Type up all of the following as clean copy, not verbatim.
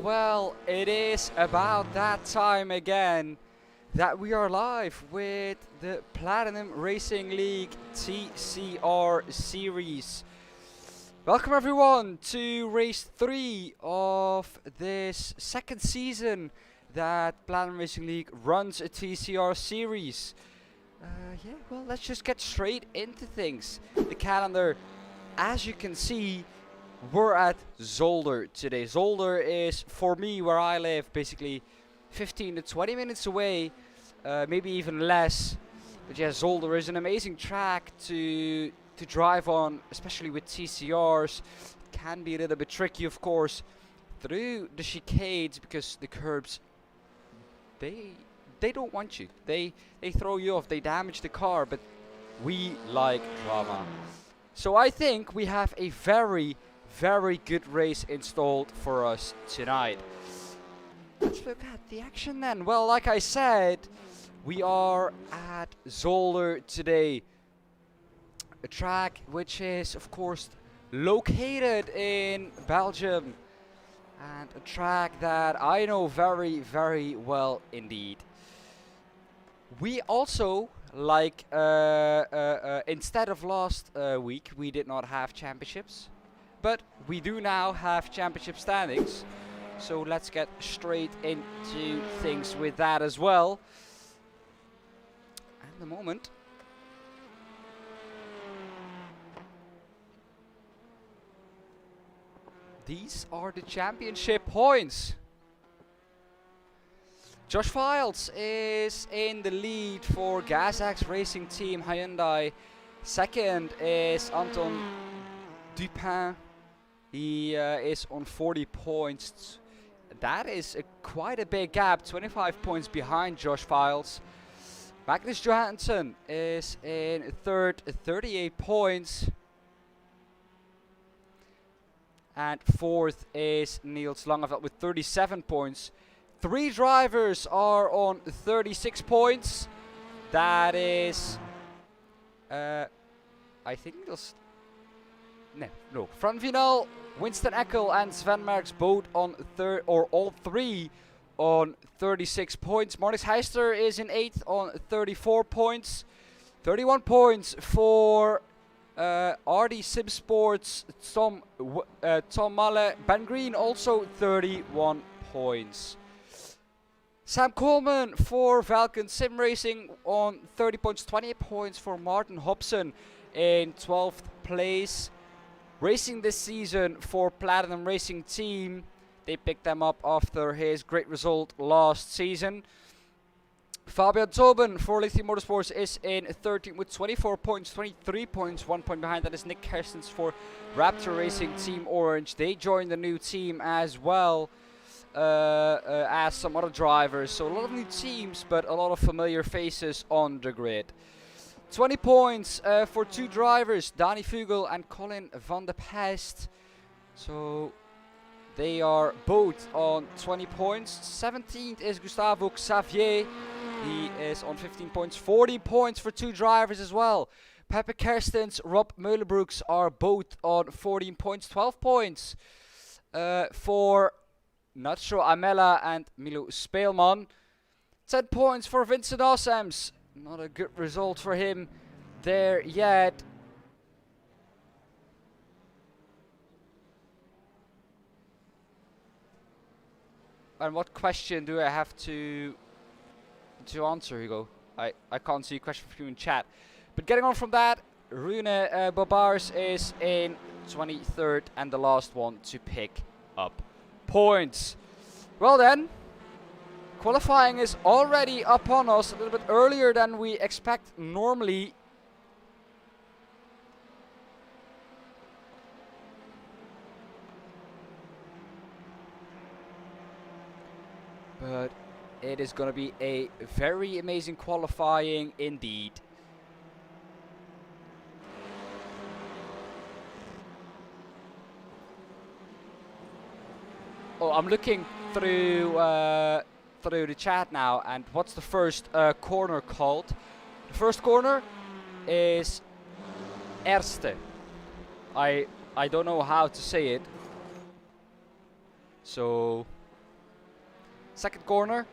Well, it is about that time again that we are live with the Platinum Racing League TCR Series. Welcome everyone to race 3 of this second season that Platinum Racing League runs a TCR Series. Yeah, well, let's just get straight into things. The calendar, as you can see, we're at Zolder today. Zolder is, for me, where I live, basically 15 to 20 minutes away, maybe even less. But yeah, Zolder is an amazing track to drive on, especially with TCRs. It can be a little bit tricky, of course, through the chicades, because the curbs, they don't want you. They throw you off. They damage the car, but we like drama. So I think we have a very good race installed for us tonight. Let's look at the action then. Well, like I said, we are at Zolder today. A track which is, of course, located in Belgium. And a track that I know very well indeed. We also, like, instead of last week, we did not have championships. But we do now have championship standings. So let's get straight into things with that as well. At the moment, these are the championship points. Josh Files is in the lead for GasX Racing Team Hyundai. Second is Anton Dupin. He is on 40 points. That is quite a big gap, 25 points behind Josh Files. Magnus Johansson is in third, 38 points. And fourth is Niels Langeveld with 37 points. 3 drivers are on 36 points. That is, I think Niels. No. Front final, Winston Eckel and Sven Merckx both on all 3 on 36 points. Marnix Heister is in 8th on 34 points. 31 points for RD Sim Sports, Tom Malle. Ben Green also 31 points. Sam Coleman for Valken Sim Racing on 30 points. 28 points for Martin Hobson in 12th place. Racing this season for Platinum Racing Team. They picked them up after his great result last season. Fabian Tobin for Lithium Motorsports is in 13th with 24 points, 23 points. 1 point behind that is Nick Kerstens for Raptor Racing Team Orange. They joined the new team as well as some other drivers. So a lot of new teams, but a lot of familiar faces on the grid. 20 points for 2 drivers, Dani Vogel and Colin van der Pest. So they are both on 20 points. 17th is Gustavo Xavier. He is on 15 points. 40 points for 2 drivers as well. Pepe Kerstens, Rob Meulenbroeks are both on 14 points. 12 points for Nacho Amela and Milo Speelman. 10 points for Vincent Assems. Not a good result for him there yet. And what question do I have to answer, Hugo? I can't see a question from you in chat. But getting on from that, Rune Bobars is in 23rd and the last one to pick up points. Well then, qualifying is already upon us a little bit earlier than we expect normally. But it is going to be a very amazing qualifying indeed. Oh, I'm looking through the chat now, and what's the first corner called? The first corner is Erste. I don't know how to say it. So second corner,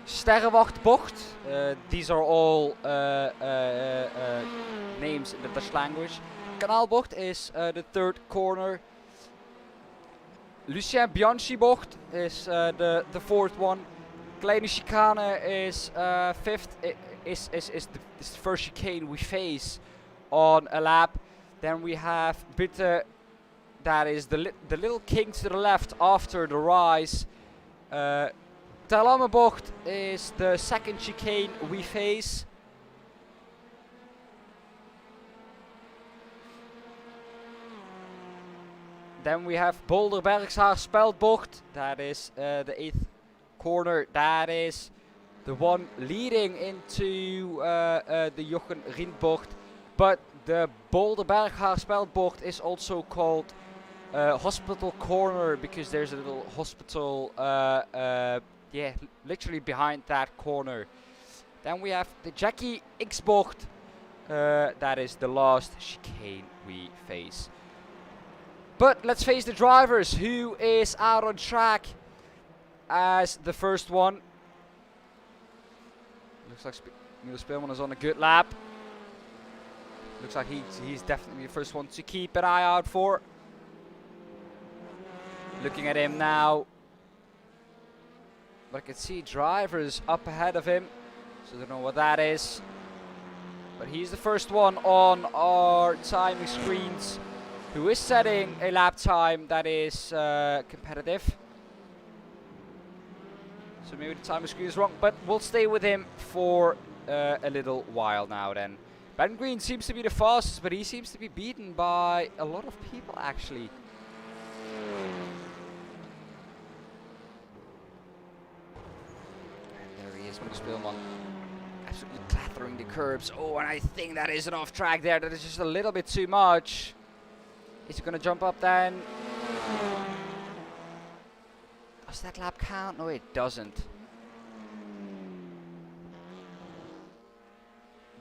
Sterrenwachtbocht. These are all names in the Dutch language. Kanaalbocht is the third corner. Lucien Bianchi-bocht is the fourth one. Kleine chicane is fifth. Is the first chicane we face on a lap. Then we have Bitte. That is the little king to the left after the rise. Terlammebocht is the second chicane we face. Then we have Boulder-Bergshaar-Speldbocht. That is the 8th corner. That is the one leading into the Jochen Rindt-bocht. But the Boulder-Bergshaar-Speldbocht is also called Hospital Corner because there's a little hospital, yeah, literally behind that corner. Then we have the Jackie X-bocht. That is the last chicane we face. But let's face the drivers. Who is out on track as the first one? Looks like Milo Speelman is on a good lap. Looks like he's definitely the first one to keep an eye out for. Looking at him now. But I can see drivers up ahead of him. So I don't know what that is. But he's the first one on our timing screens, who is setting a lap time that is competitive. So maybe the timing screen is wrong, but we'll stay with him for a little while now then. Ben Green seems to be the fastest, but he seems to be beaten by a lot of people actually. And there he is, Milo Speelman. avoiding the curbs. Oh, and I think that is an off track there. That is just a little bit too much. Is he going to jump up then? Does that lap count? No, it doesn't.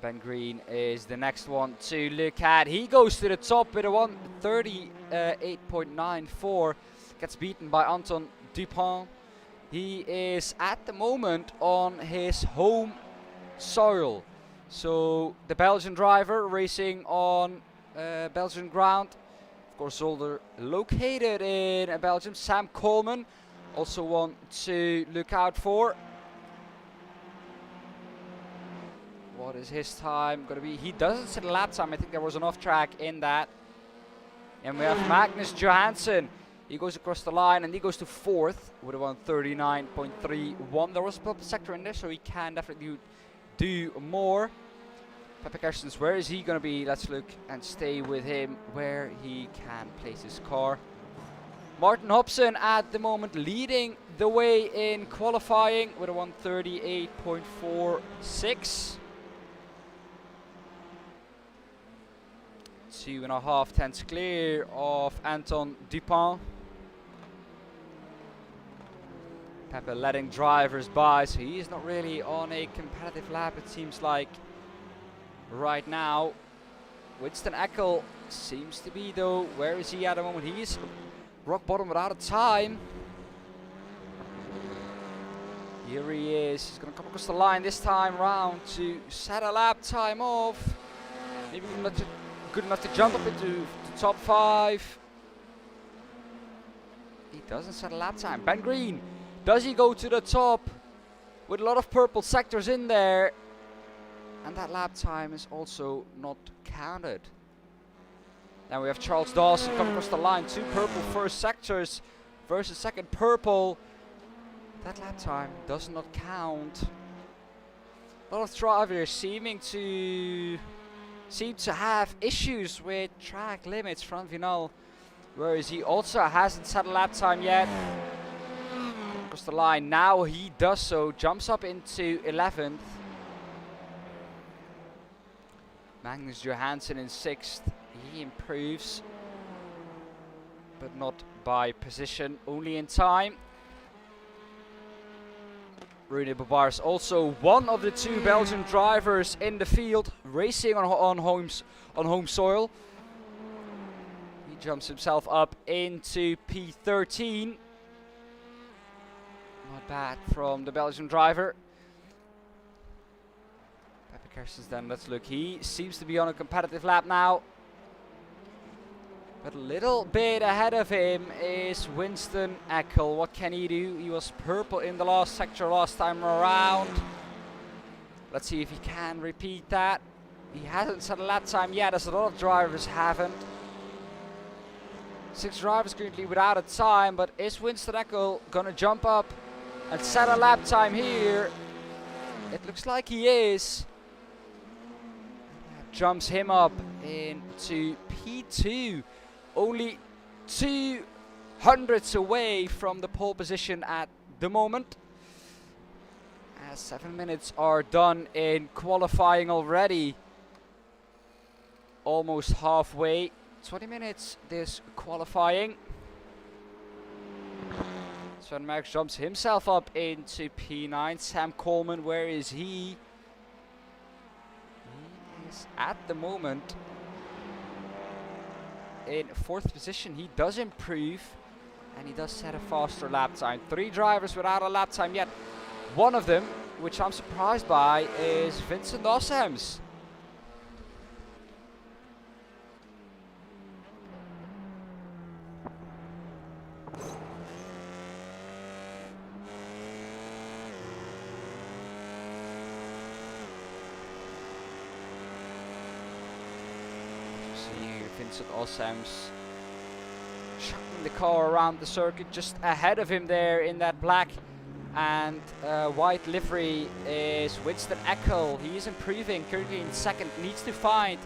Ben Green is the next one to look at. He goes to the top with a 1:38.94. Gets beaten by Anton Dupont. He is at the moment on his home soil. So the Belgian driver racing on Belgian ground. Of course, Zolder located in Belgium. Sam Coleman, also one to look out for. What is his time going to be? He doesn't set a lap time. I think there was an off track in that. And we have Magnus Johansson. He goes across the line and he goes to fourth with a 1:39.31. There was a purple sector in there, so he can definitely do more. Pepe Kerstens, where is he going to be? Let's look and stay with him where he can place his car. Martin Hobson at the moment leading the way in qualifying with a 1:38.46. 2.5 tenths clear of Anton Dupont. Pepe letting drivers by, so he is not really on a competitive lap, it seems like right now. Winston Eckel seems to be though. Where is he at the moment? He's rock bottom without a time. Here he is. He's going to come across the line this time round to set a lap time of. Maybe not good enough to jump up into the top 5. He doesn't set a lap time. Ben Green, does he go to the top with a lot of purple sectors in there? And that lap time is also not counted. Now we have Charles Dawson coming across the line. 2 purple first sectors versus second purple. That lap time does not count. A lot of drivers seem to have issues with track limits. Frank Vinal, where is he? Also hasn't set a lap time yet. Across the line. Now he does so. Jumps up into 11th. Magnus Johansson in 6th. He improves, but not by position, only in time. Rune Bobars, also one of the 2 Belgian drivers in the field, racing on home soil. He jumps himself up into P13. Not bad from the Belgian driver. Pepe Kerstens then, let's look. He seems to be on a competitive lap now. But a little bit ahead of him is Winston Eckel. What can he do? He was purple in the last sector last time around. Let's see if he can repeat that. He hasn't set a lap time yet, as a lot of drivers haven't. 6 drivers currently without a time, but is Winston Eckel gonna jump up and set a lap time here? It looks like he is. That jumps him up into P2. Only 200ths away from the pole position at the moment. As 7 minutes are done in qualifying already. Almost halfway. 20 minutes this qualifying. Sven Merckx jumps himself up into P9. Sam Coleman, where is he? He is at the moment in 4th position. He does improve and he does set a faster lap time. 3 drivers without a lap time yet. One of them, which I'm surprised by, is Vincent Ossems. Vincent Ossems chucking the car around the circuit. Just ahead of him there in that black and white livery is Winston Eckel. He is improving, currently in 2nd. Needs to find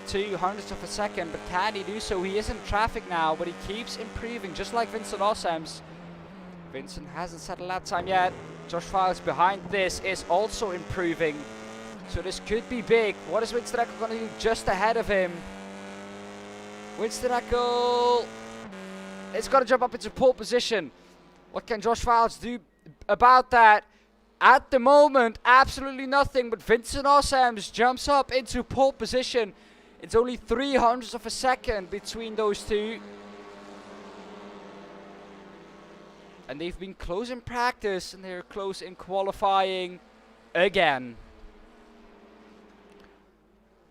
200ths of a second, but can he do so? He is in traffic now, but he keeps improving, just like Vincent Ossems. Vincent hasn't set a lap time yet. Josh Files behind this is also improving. So this could be big. What is Winston Eckel going to do just ahead of him? Winston Eckel is going to jump up into pole position. What can Josh Files do about that? At the moment, absolutely nothing, but Vincent Osams jumps up into pole position. It's only 300ths of a second between those two. And they've been close in practice, and they're close in qualifying again.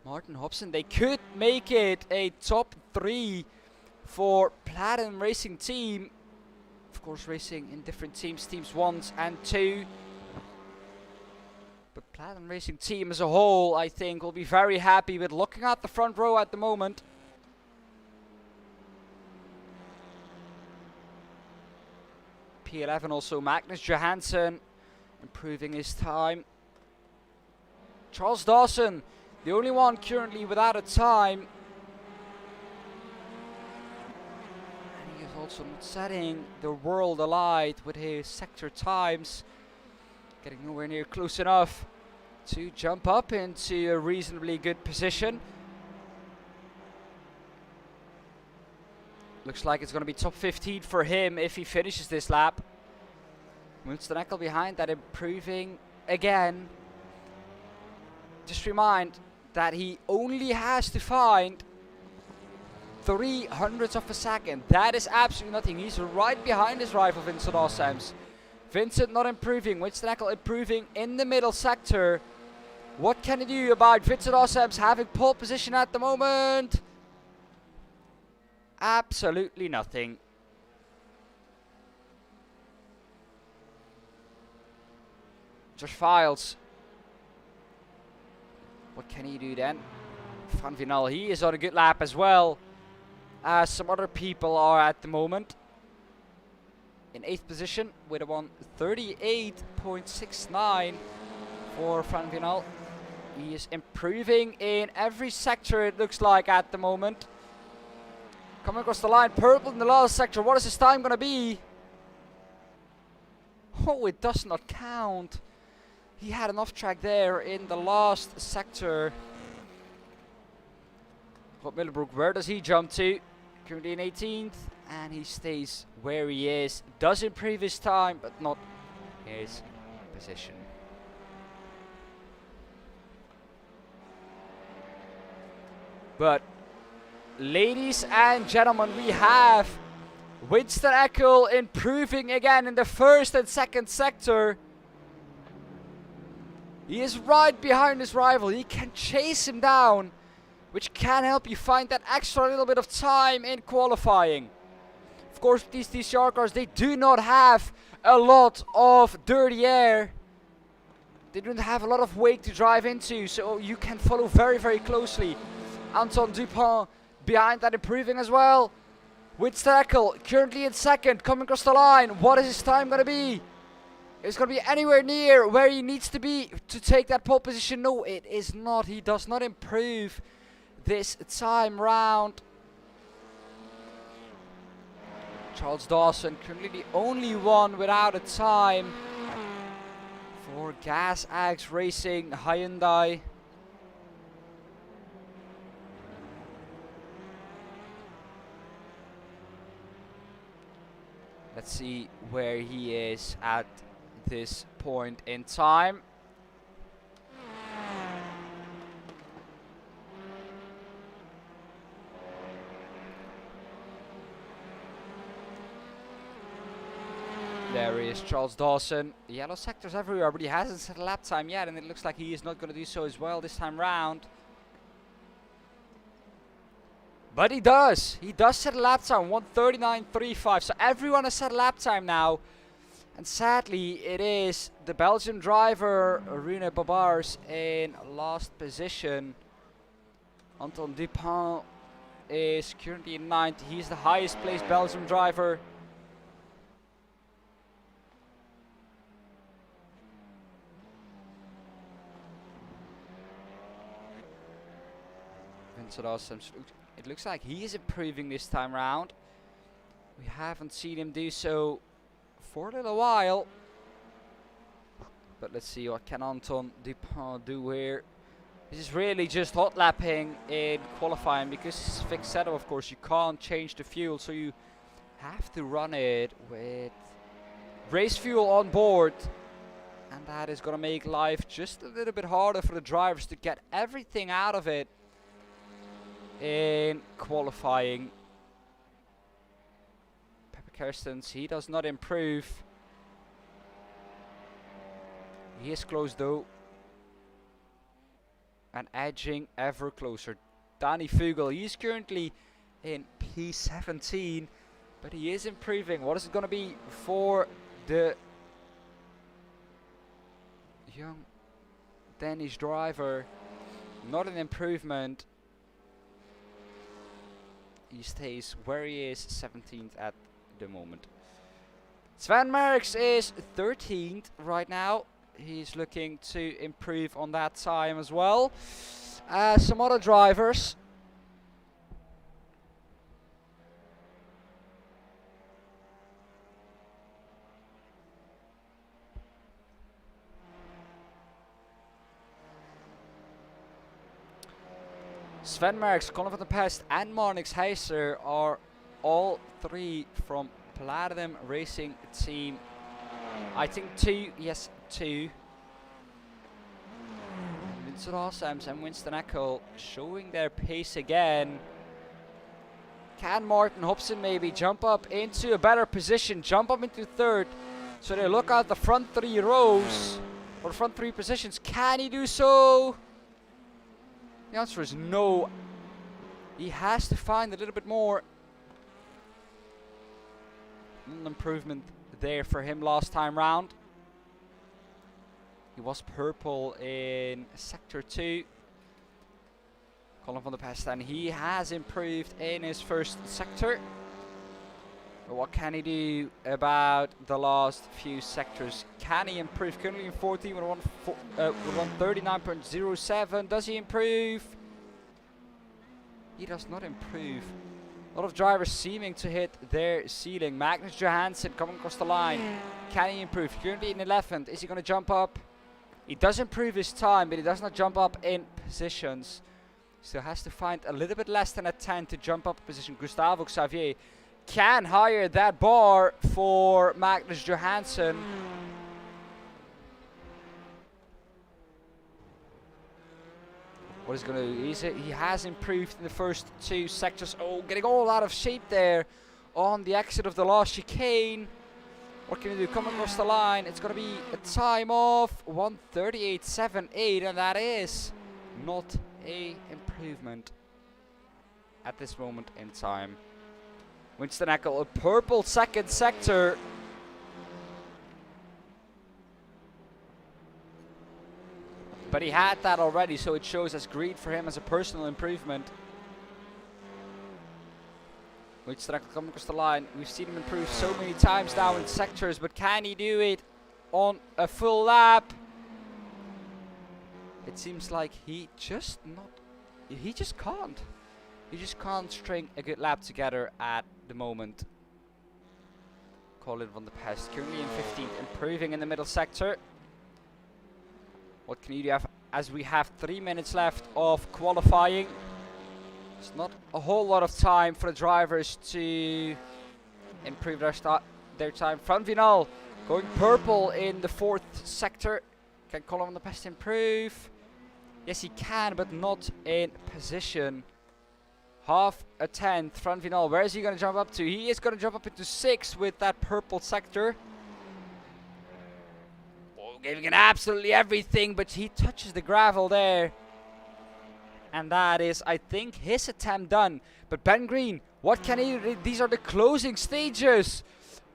Martin Hobson, they could make it a top 3 for Platinum Racing Team. Of course, racing in different teams, teams 1 and 2. But Platinum Racing Team as a whole, I think, will be very happy with looking at the front row at the moment. P11 also, Magnus Johansson improving his time. Charles Dawson, the only one currently without a time. And he is also not setting the world alight with his sector times. Getting nowhere near close enough to jump up into a reasonably good position. Looks like it's going to be top 15 for him if he finishes this lap. Winston Eckel behind that, improving again. Just remind that he only has to find 300ths of a second. That is absolutely nothing. He's right behind his rival Vincent Osams. Vincent not improving. Winston Eckel improving in the middle sector. What can he do about Vincent Osams having pole position at the moment? Absolutely nothing. Josh Files. What can he do then? Van Vinal, he is on a good lap as well, as some other people are at the moment. In 8th position with a 1:38.69 for Van Vinal. He is improving in every sector, it looks like, at the moment. Coming across the line, purple in the last sector. What is his time going to be? Oh, it does not count. He had an off track there in the last sector. Rob Millebrook, where does he jump to? Currently in 18th, and he stays where he is. Does improve his time, but not his position. But ladies and gentlemen, we have Winston Eckel improving again in the first and second sector. He is right behind his rival. He can chase him down, which can help you find that extra little bit of time in qualifying. Of course, these TCR cars, they do not have a lot of dirty air. They don't have a lot of weight to drive into, so you can follow very, very closely. Anton Dupont behind that, improving as well. Winston Eckel currently in second, coming across the line. What is his time going to be? It's going to be anywhere near where he needs to be to take that pole position. No, it is not. He does not improve this time round. Charles Dawson currently the only one without a time for Gas Axe Racing Hyundai. Let's see where he is at this point in time. There is Charles Dawson. Yellow sectors everywhere, but he hasn't set a lap time yet, and it looks like he is not going to do so as well this time round. But he does. He does set a lap time, 1:39.35. So everyone has set a lap time now. And sadly, it is the Belgian driver, Rune Babars, in last position. Anton Dupont is currently in 9th. He's the highest placed Belgian driver. Vincent Osams, it looks like he is improving this time round. We haven't seen him do so for a little while. But let's see what can Anton Dupont do here. This is really just hot lapping in qualifying, because it's fixed setup, of course. You can't change the fuel, so you have to run it with race fuel on board. And that is going to make life just a little bit harder for the drivers to get everything out of it in qualifying. Pepper Kerstens, he does not improve. He is close though. And edging ever closer. Danny Vogel, he's currently in P17, but he is improving. What is it going to be for the young Danish driver? Not an improvement. He stays where he is, 17th at the moment. Sven Merckx is 13th right now. He's looking to improve on that time as well. Some other drivers. Sven Merckx, Colin van der Pest and Marnix Heiser are all three from Platinum Racing Team. I think two, yes, two. Vincent Rossams and Winston Eckel showing their pace again. Can Martin Hobson maybe jump up into a better position, jump up into third, so they look out the front three rows, or front three positions? Can he do so? The answer is no. He has to find a little bit more. An improvement there for him last time round. He was purple in sector 2. Colin van der Pest, and he has improved in his first sector. But what can he do about the last few sectors? Can he improve? Currently in 14 with 139.07. Does he improve? He does not improve. A lot of drivers seeming to hit their ceiling. Magnus Johansson coming across the line. Can he improve? Currently in 11th. Is he going to jump up? He does improve his time, but he does not jump up in positions. Still has to find a little bit less than a 10 to jump up a position. Gustavo Xavier can hire that bar for Magnus Johansson. What is going to do? He has improved in the first two sectors. Oh, getting all out of shape there on the exit of the last chicane. What can he do? Coming across the line. It's going to be a time of 1:38.78, and that is not a improvement at this moment in time. Winston Eckel, a purple second sector. But he had that already, so it shows as green for him as a personal improvement. Winston Eckel coming across the line. We've seen him improve so many times now in sectors, but can he do it on a full lap? It seems like he just can't. He just can't string a good lap together at the moment. Colin van der Pest currently in 15th, improving in the middle sector. What can you do as we have 3 minutes left of qualifying? It's not a whole lot of time for the drivers to improve their time. Front Vinal going purple in the 4th sector. Can Colin van der Pest improve? Yes, he can, but not in position. Half a 10th. Front Vinal, where is he going to jump up to? He is going to jump up into 6th with that purple sector. Giving it absolutely everything, but he touches the gravel there. And that is, I think, his attempt done. But Ben Green, what can he do? These are the closing stages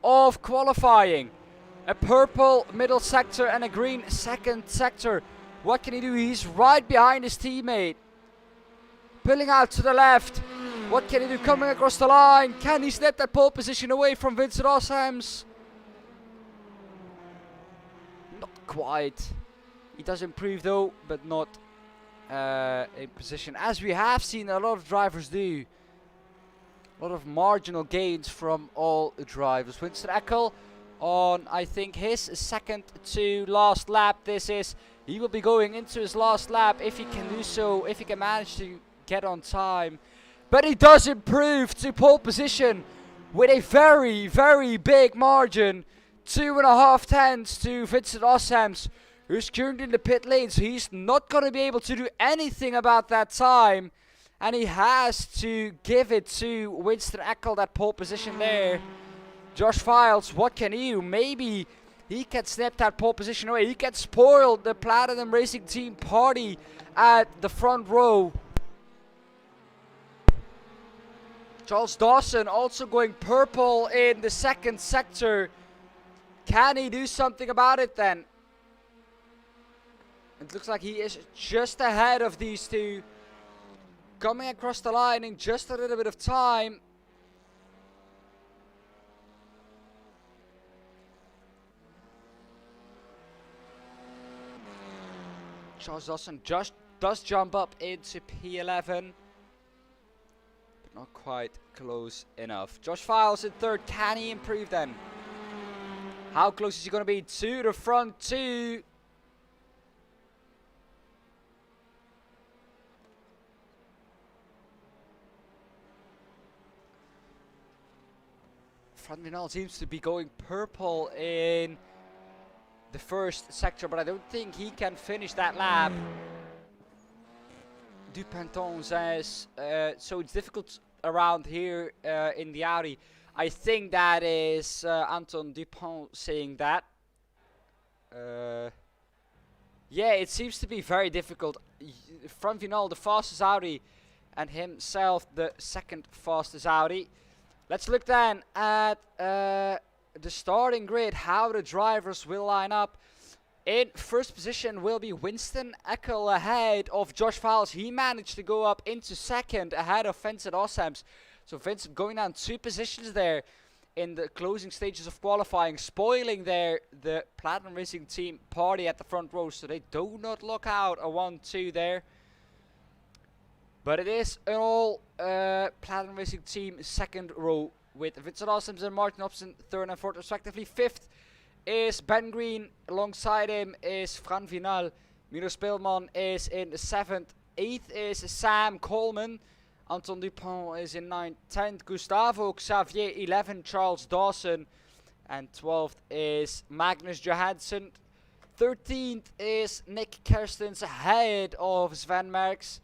of qualifying. A purple middle sector and a green second sector. What can he do? He's right behind his teammate. Pulling out to the left. What can he do? Coming across the line. Can he snap that pole position away from Vincent Rossams? Not quite. He does improve though, but not in position, as we have seen a lot of drivers do. A lot of marginal gains from all drivers. Winston Eckel on, I think, his second to last lap. He will be going into his last lap if he can do so, if he can manage to get on time. But he does improve to pole position with a very, very big margin. 2.5 tenths to Vincent Ossems, who's currently in the pit lane, so he's not going to be able to do anything about that time. And he has to give it to Winston Eckel, that pole position there. Josh Files, what can he do? Maybe he can snap that pole position away. He can spoil the Platinum Racing Team party at the front row. Charles Dawson also going purple in the second sector. Can he do something about it then? It looks like he is just ahead of these two. Coming across the line in just a little bit of time. Charles Dawson just does jump up into P11. But not quite close enough. Josh Files in third. Can he improve then? How close is he going to be to the front two? Front Vinal seems to be going purple in the first sector, but I don't think he can finish that lap. Duponton says, so it's difficult around here in the Audi. I think that is Anton Dupont saying that. Yeah, it seems to be very difficult. Front Vinal, the fastest Audi, and himself, the second fastest Audi. Let's look then at the starting grid, how the drivers will line up. In first position will be Winston Eckel ahead of Josh Files. He managed to go up into second ahead of Vincent Ossems. So Vincent going down 2 positions there in the closing stages of qualifying, spoiling there the Platinum Racing Team party at the front row, so they do not lock out a 1-2 there. But it is an all Platinum Racing Team second row with Vincent Ossems and Martin Hobson third and fourth respectively. Fifth is Ben Green. Alongside him is Fran Vinal. Miro Speelman is in the 7th. 8th is Sam Coleman. Anton Dupont is in 9th. 10th Gustavo Xavier. 11th Charles Dawson. And 12th is Magnus Johansson. 13th is Nick Kerstens ahead of Sven Merckx.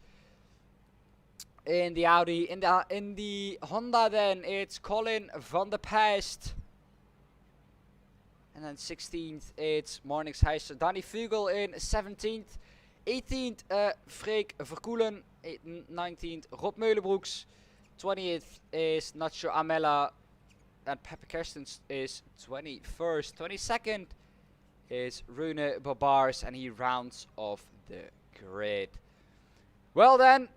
In the Audi, in the Honda then it's Colin van der Pijst. And then 16th it's Marnix Heijsen. Danny Vugel in 17th. 18th Freek Verkoelen. 19th Rob Meulenbroeks. 20th is Nacho Amela. And Pepe Kerstens is 21st. 22nd is Rune Barbars. And he rounds off the grid. Well then,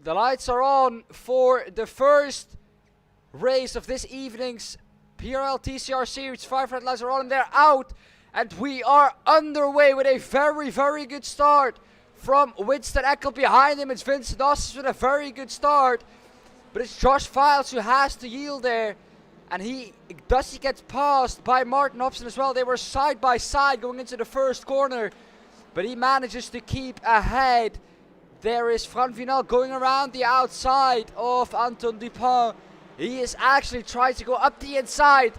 the lights are on for the first race of this evening's PRL TCR Series. 5 red lights are on and they're out. And we are underway with a very, very good start from Winston Eckel. Behind him it's Vincent Ossems with a very good start. But it's Josh Files who has to yield there. And he gets passed by Martin Hobson as well. They were side by side going into the first corner. But he manages to keep ahead. There is Fran Vinal going around the outside of Anton Dupont. He is actually trying to go up the inside.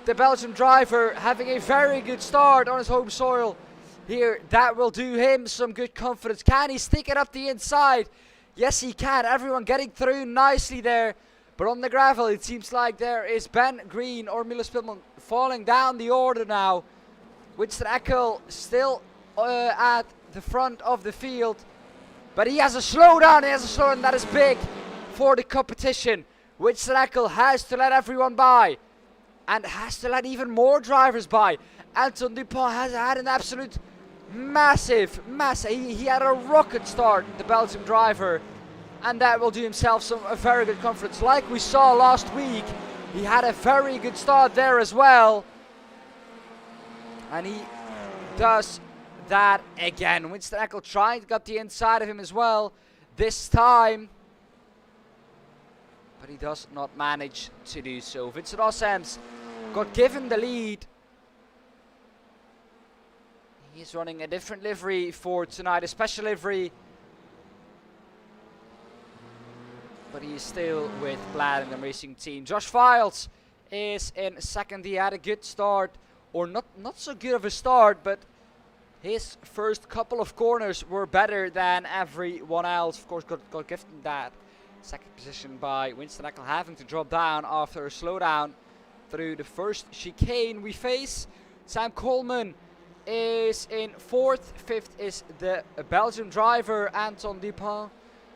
The Belgian driver having a very good start on his home soil here. That will do him some good confidence. Can he stick it up the inside? Yes, he can. Everyone getting through nicely there. But on the gravel, it seems like there is Ben Green or Milo Spilman falling down the order now. Winston Eckel still at the front of the field. But he has a slowdown, that is big for the competition. Winston Eckel has to let everyone by. And has to let even more drivers by. Anton Dupont has had an absolute massive, he had a rocket start, the Belgian driver. And that will do himself a very good confidence. Like we saw last week, he had a very good start there as well. And he does that again. Winston Eckel trying to get the inside of him as well this time, but he does not manage to do so. Vincent Ossems got given the lead. He's running a different livery for tonight, a special livery. But he is still with Platinum Racing Team. Josh Files is in second. He had a good start, or not so good of a start, but his first couple of corners were better than everyone else. Of course, got gifted that second position by Winston Eckel, having to drop down after a slowdown through the first chicane we face. Sam Coleman is in fourth. Fifth is the Belgian driver Anton Dupin.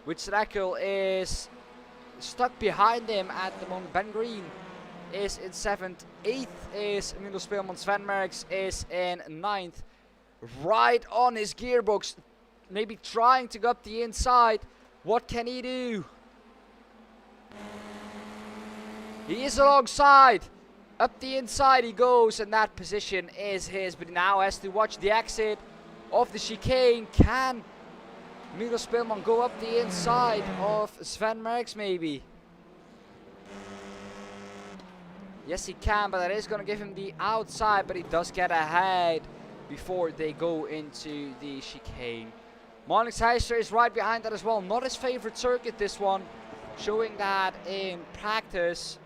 Winston Eckel is stuck behind him at the moment. Ben Green is in seventh. Eighth is Emilio Speelman. Sven Merckx is in ninth. Right on his gearbox, maybe trying to go up the inside. What can he do? He is alongside. Up the inside he goes, and that position is his. But he now has to watch the exit of the chicane. Can Emilio Speelman go up the inside of Sven Merckx maybe? Yes, he can, but that is going to give him the outside, but he does get ahead before they go into the chicane. Marnix Heister is right behind that as well. Not his favorite circuit, this one. Showing that in practice.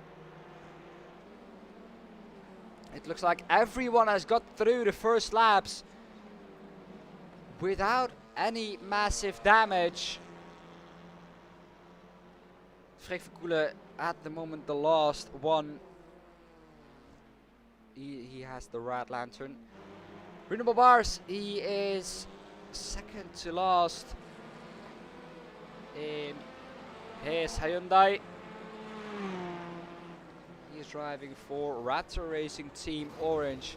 It looks like everyone has got through the first laps without any massive damage. Freek Verkoelen at the moment the last one. He has the red lantern. Bruno Bobars, he is second to last in his Hyundai. He is driving for Raptor Racing Team Orange.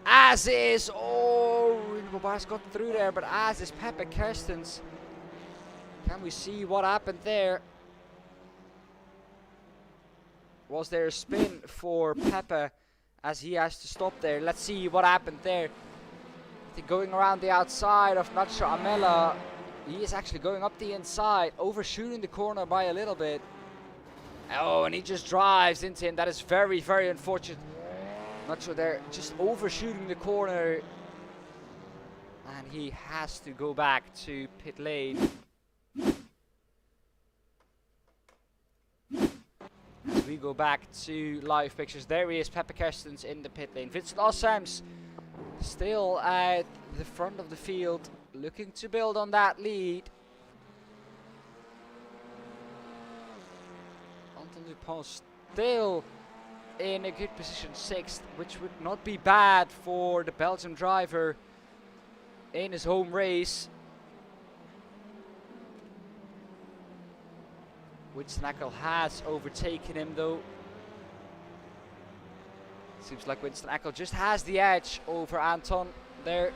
As is, Bruno Bobars got through there, but as is Pepe Kerstens. Can we see what happened there? Was there a spin for Pepe as he has to stop there? Let's see what happened there. Going around the outside of Nacho Amela. He is actually going up the inside, overshooting the corner by a little bit. Oh, and he just drives into him. That is very, very unfortunate. Nacho there just overshooting the corner. And he has to go back to pit lane. As we go back to live pictures, there he is, Pepe Kerstens in the pit lane. Vincent Assams still at the front of the field, looking to build on that lead. Anton Dupin still in a good position, 6th, which would not be bad for the Belgian driver in his home race. Winston Eckel has overtaken him though. Seems like Winston Eckel just has the edge over Anton there.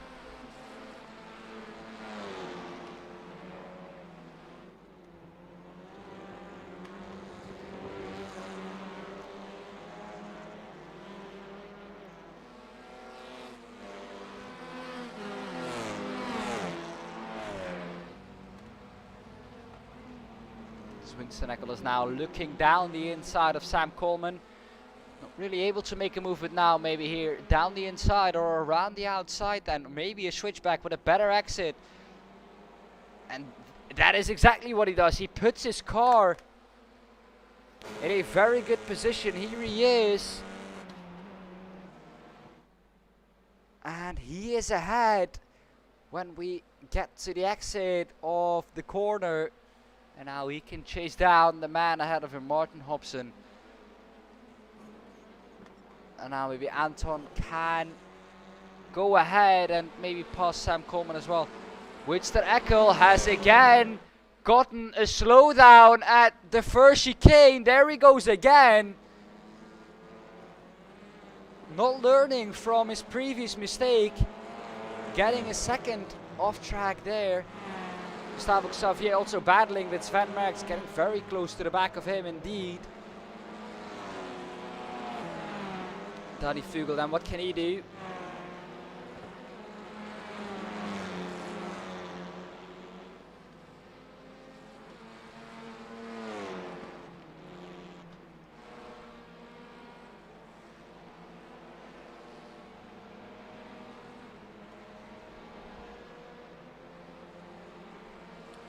Winston Eckel is now looking down the inside of Sam Coleman. Not really able to make a move with now, maybe here down the inside or around the outside, then maybe a switchback with a better exit. And that is exactly what he does. He puts his car in a very good position. Here he is. And he is ahead when we get to the exit of the corner. And now he can chase down the man ahead of him, Martin Hobson. And now maybe Anton can go ahead and maybe pass Sam Coleman as well. Winston Eckel has again gotten a slowdown at the first chicane. There he goes again. Not learning from his previous mistake. Getting a second off track there. Gustavo Xavier also battling with Sven Merckx, getting very close to the back of him indeed. Danny Vogel, then what can he do?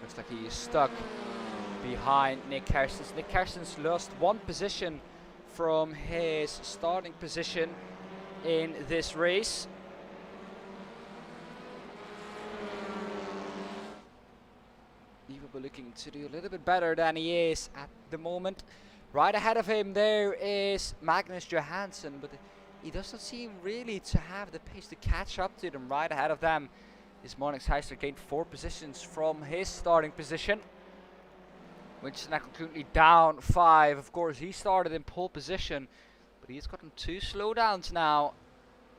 Looks like he is stuck behind Nick Kerstens. Nick Kerstens lost 1 position from his starting position in this race. He will be looking to do a little bit better than he is at the moment. Right ahead of him there is Magnus Johansson, but he does not seem really to have the pace to catch up to them. Right ahead of them is Monix Heisler, gained 4 positions from his starting position. Winchester currently down 5. Of course, he started in pole position, but he's gotten 2 slowdowns now,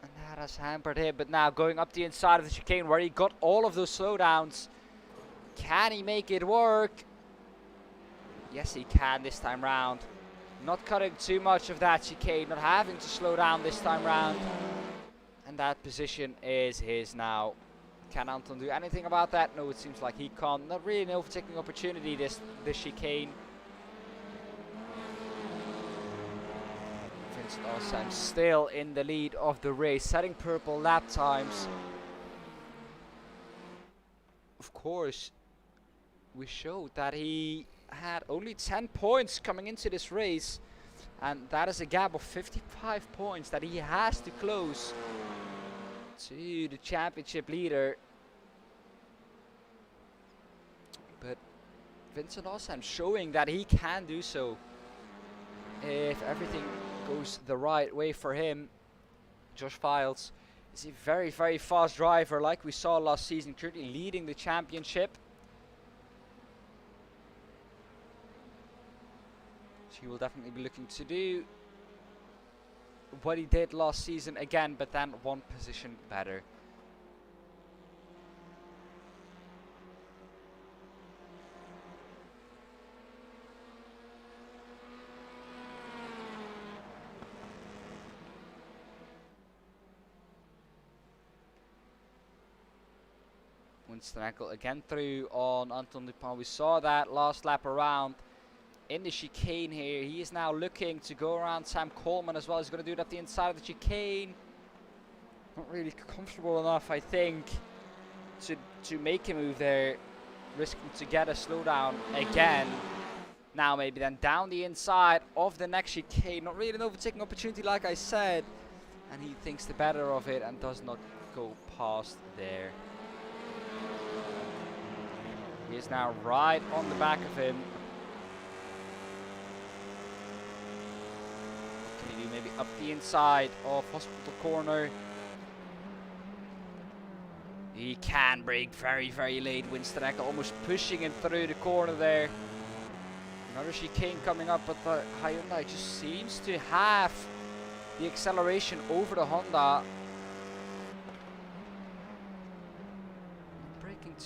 and that has hampered him. But now going up the inside of the chicane where he got all of those slowdowns, can he make it work? Yes, he can this time round. Not cutting too much of that chicane, not having to slow down this time round, and that position is his now. Can Anton do anything about that? No, it seems like he can't. Not really an overtaking opportunity this chicane. Vincent Alsheim still in the lead of the race, setting purple lap times. Of course, we showed that he had only 10 points coming into this race, and that is a gap of 55 points that he has to close to the championship leader. But Vincent Alsheim showing that he can do so if everything goes the right way for him. Josh Files is a very, very fast driver, like we saw last season, currently leading the championship. So he will definitely be looking to do what he did last season again, but then 1 position better. Winston again through on Anton Dupont. We saw that last lap around in the chicane here. He is now looking to go around Sam Coleman as well. He's going to do it at the inside of the chicane. Not really comfortable enough, I think, to make a move there. Risking to get a slowdown again. Now maybe then down the inside of the next chicane. Not really an overtaking opportunity, like I said. And he thinks the better of it and does not go past there. He is now right on the back of him. Can he do maybe up the inside of Hospital Corner? He can brake very, very late. Winston Eckel almost pushing him through the corner there. Another chicane coming up, but the Hyundai just seems to have the acceleration over the Honda.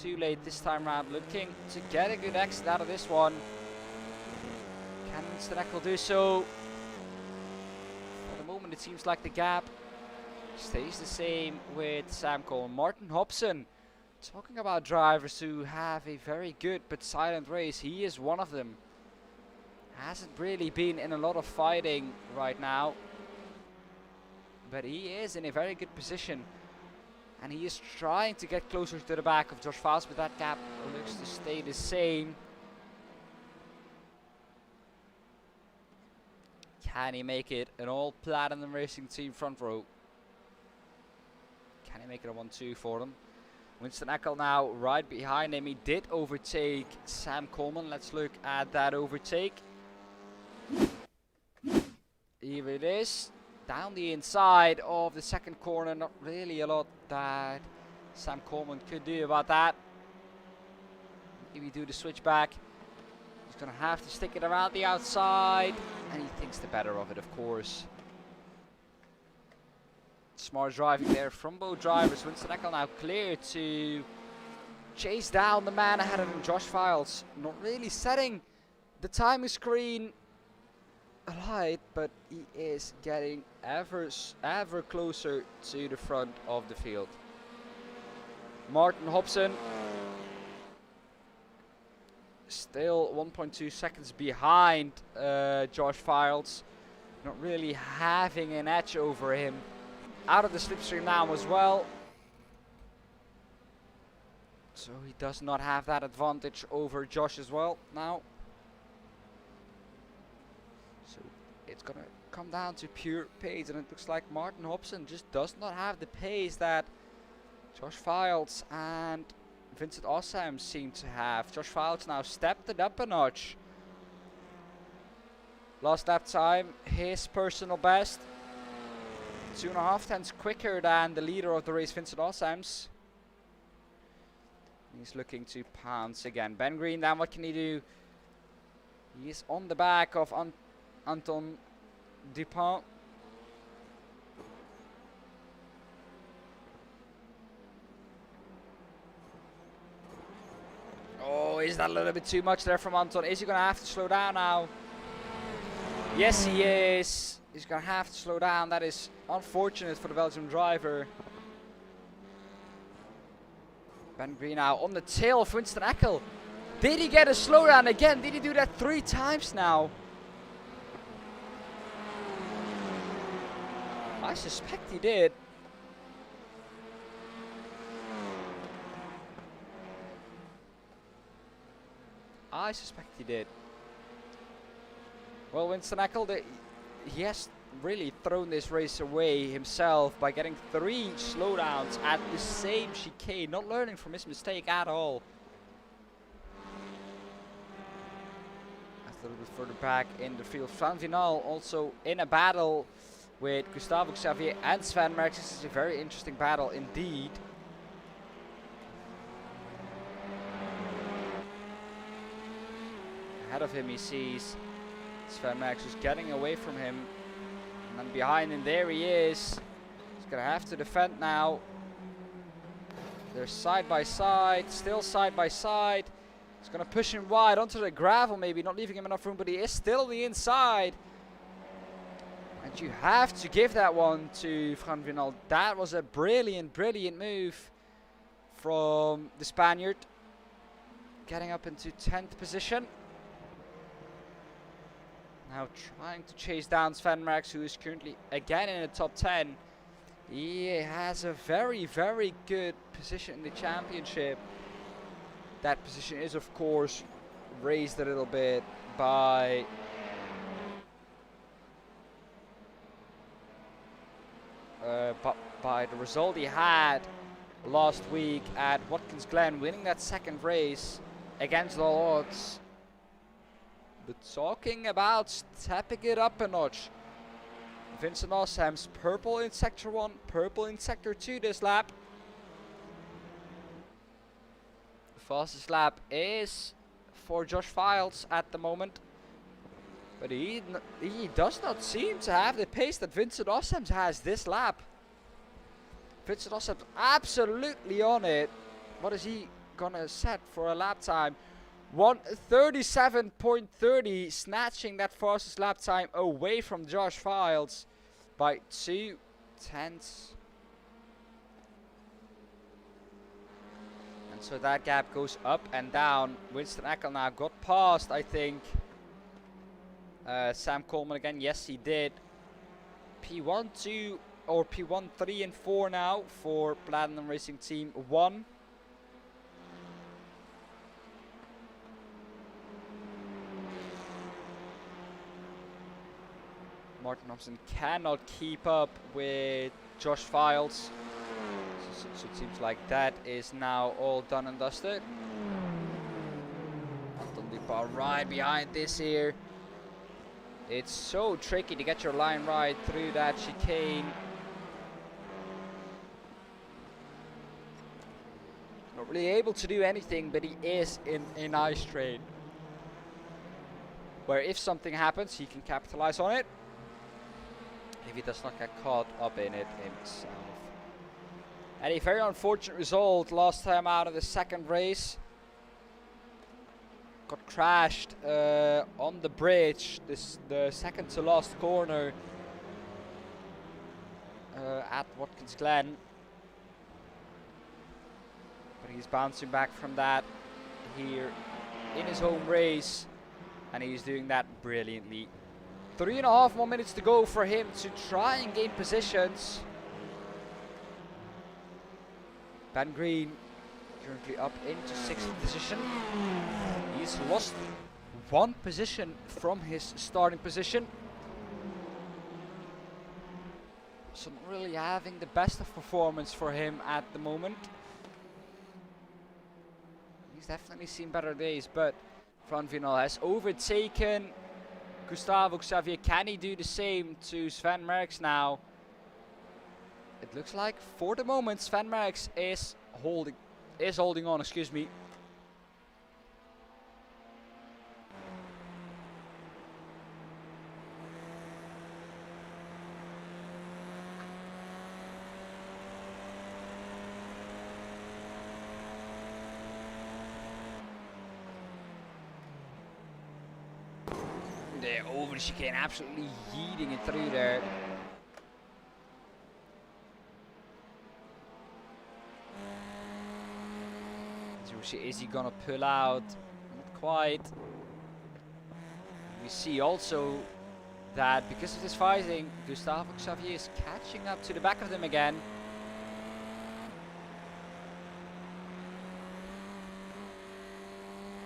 Too late this time round, looking to get a good exit out of this one. Can Winston Eckel do so? For the moment it seems like the gap stays the same with Sam Coleman. Martin Hobson, talking about drivers who have a very good but silent race, he is one of them. Hasn't really been in a lot of fighting right now, but he is in a very good position. And he is trying to get closer to the back of Josh Faust, but that gap looks to stay the same. Can he make it an all Platinum Racing Team front row? Can he make it a 1-2 for them? Winston Eckel now right behind him. He did overtake Sam Coleman. Let's look at that overtake. Here it is. Down the inside of the second corner. Not really a lot that Sam Coleman could do about that. If we do the switchback, he's going to have to stick it around the outside. And he thinks the better of it, of course. Smart driving there from both drivers. Winston Eckel now clear to chase down the man ahead of him, Josh Files. Not really setting the timing screen alight, but he is getting ever closer to the front of the field. Martin Hobson still 1.2 seconds behind Josh Files. Not really having an edge over him. Out of the slipstream now as well. So he does not have that advantage over Josh as well now. So it's gonna come down to pure pace, and it looks like Martin Hobson just does not have the pace that Josh Files and Vincent Ossam seem to have. Josh Files now stepped it up a notch. Last lap time, his personal best. 2.5 tenths quicker than the leader of the race, Vincent Ossam's. He's looking to pounce again. Ben Green, then what can he do? He's on the back of Anton Dupont. Oh, is that a little bit too much there from Anton? Is he going to have to slow down now? Yes, he is. He's going to have to slow down. That is unfortunate for the Belgian driver. Ben Green now on the tail of Winston Eckel. Did he get a slowdown again? Did he do that 3 times now? I suspect he did. I suspect he did. Well, Winston Eckel, he has really thrown this race away himself by getting 3 slowdowns at the same chicane, not learning from his mistake at all. That's a little bit further back in the field. Van Vinal also in a battle with Gustavo Xavier and Sven Merckx. This is a very interesting battle indeed. Ahead of him he sees Sven Merckx, who's getting away from him. And then behind him, there he is. He's going to have to defend now. They're side by side, still side by side. He's going to push him wide onto the gravel, maybe not leaving him enough room, but he is still on the inside. And you have to give that one to Van Vinal. That was a brilliant, brilliant move from the Spaniard. Getting up into 10th position. Now trying to chase down Sven Merckx, who is currently again in the top 10. He has a very, very good position in the championship. That position is, of course, raised a little bit by the result he had last week at Watkins Glen, winning that 2nd race against all odds. But talking about stepping it up a notch, Vincent Ossam's purple in Sector 1, purple in Sector 2 this lap. The fastest lap is for Josh Files at the moment. But he does not seem to have the pace that Vincent Ossam has this lap. Vincent Ossam's absolutely on it. What is he gonna set for a lap time? 1:37.30, snatching that fastest lap time away from Josh Files by 2 tenths. And so that gap goes up and down. Winston Eckel now got past, I think, Sam Coleman again. Yes, he did. P1, 2, or P1, 3 and 4 now for Platinum Racing Team 1. Martin Hobson cannot keep up with Josh Files. So it seems like that is now all done and dusted. Anton Dupont right behind this here. It's so tricky to get your line right through that chicane. Not really able to do anything, but he is in a nice train, where if something happens, he can capitalize on it, if he does not get caught up in it himself. And a very unfortunate result last time out of the 2nd race. Got crashed on the bridge, the 2nd to last corner at Watkins Glen. But he's bouncing back from that here in his home race, and he's doing that brilliantly. 3.5 more minutes to go for him to try and gain positions. Ben Green currently up into 6th position. He's lost 1 position from his starting position. So not really having the best of performance for him at the moment. He's definitely seen better days, but Franvinal has overtaken Gustavo Xavier. Can he do the same to Sven Merckx now? It looks like for the moment Sven Merckx is holding on, excuse me. They're over the chicane, absolutely yeeting it through there. Is he gonna pull out? Not quite. We see also that because of this fighting, Gustavo Xavier is catching up to the back of them again.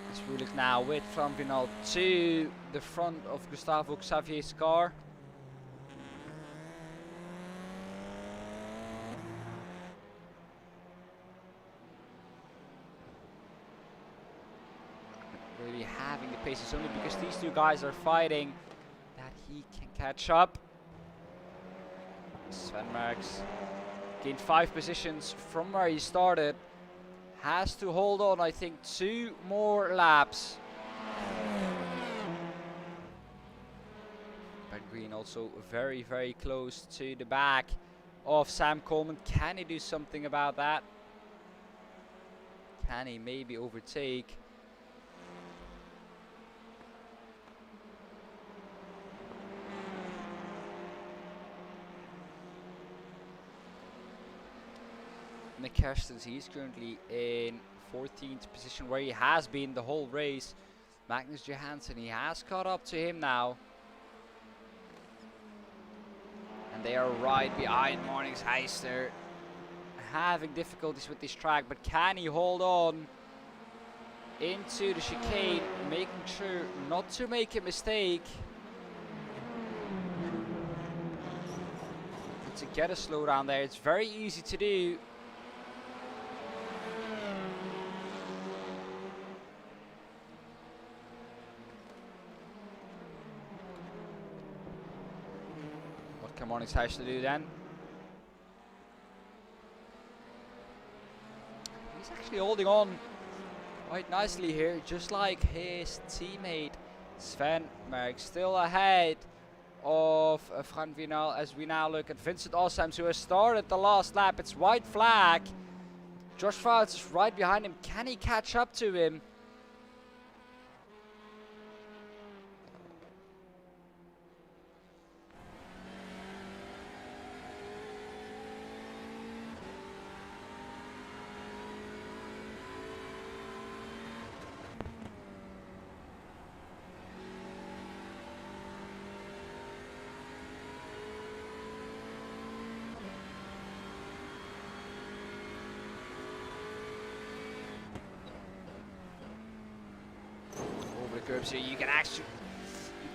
Let's look now with Franvinal to the front of Gustavo Xavier's car. Really having the pace. It's only because these two guys are fighting that he can catch up. Sven Merckx gained 5 positions from where he started. Has to hold on, I think, 2 more laps. Ben Green also very, very close to the back of Sam Coleman. Can he do something about that? Can he maybe overtake? Nick Kerstens, he's currently in 14th position where he has been the whole race. Magnus Johansson, he has caught up to him now. And they are right behind Marnix Heister. Having difficulties with this track, but can he hold on into the chicane, making sure not to make a mistake. And to get a slowdown there, it's very easy to do. Marnix has to do then. He's actually holding on quite nicely here, just like his teammate Sven Merckx. Still ahead of Franvinal as we now look at Vincent Ossheims, who has started the last lap. It's white flag. Josh Files is right behind him. Can he catch up to him? Curbs here, you can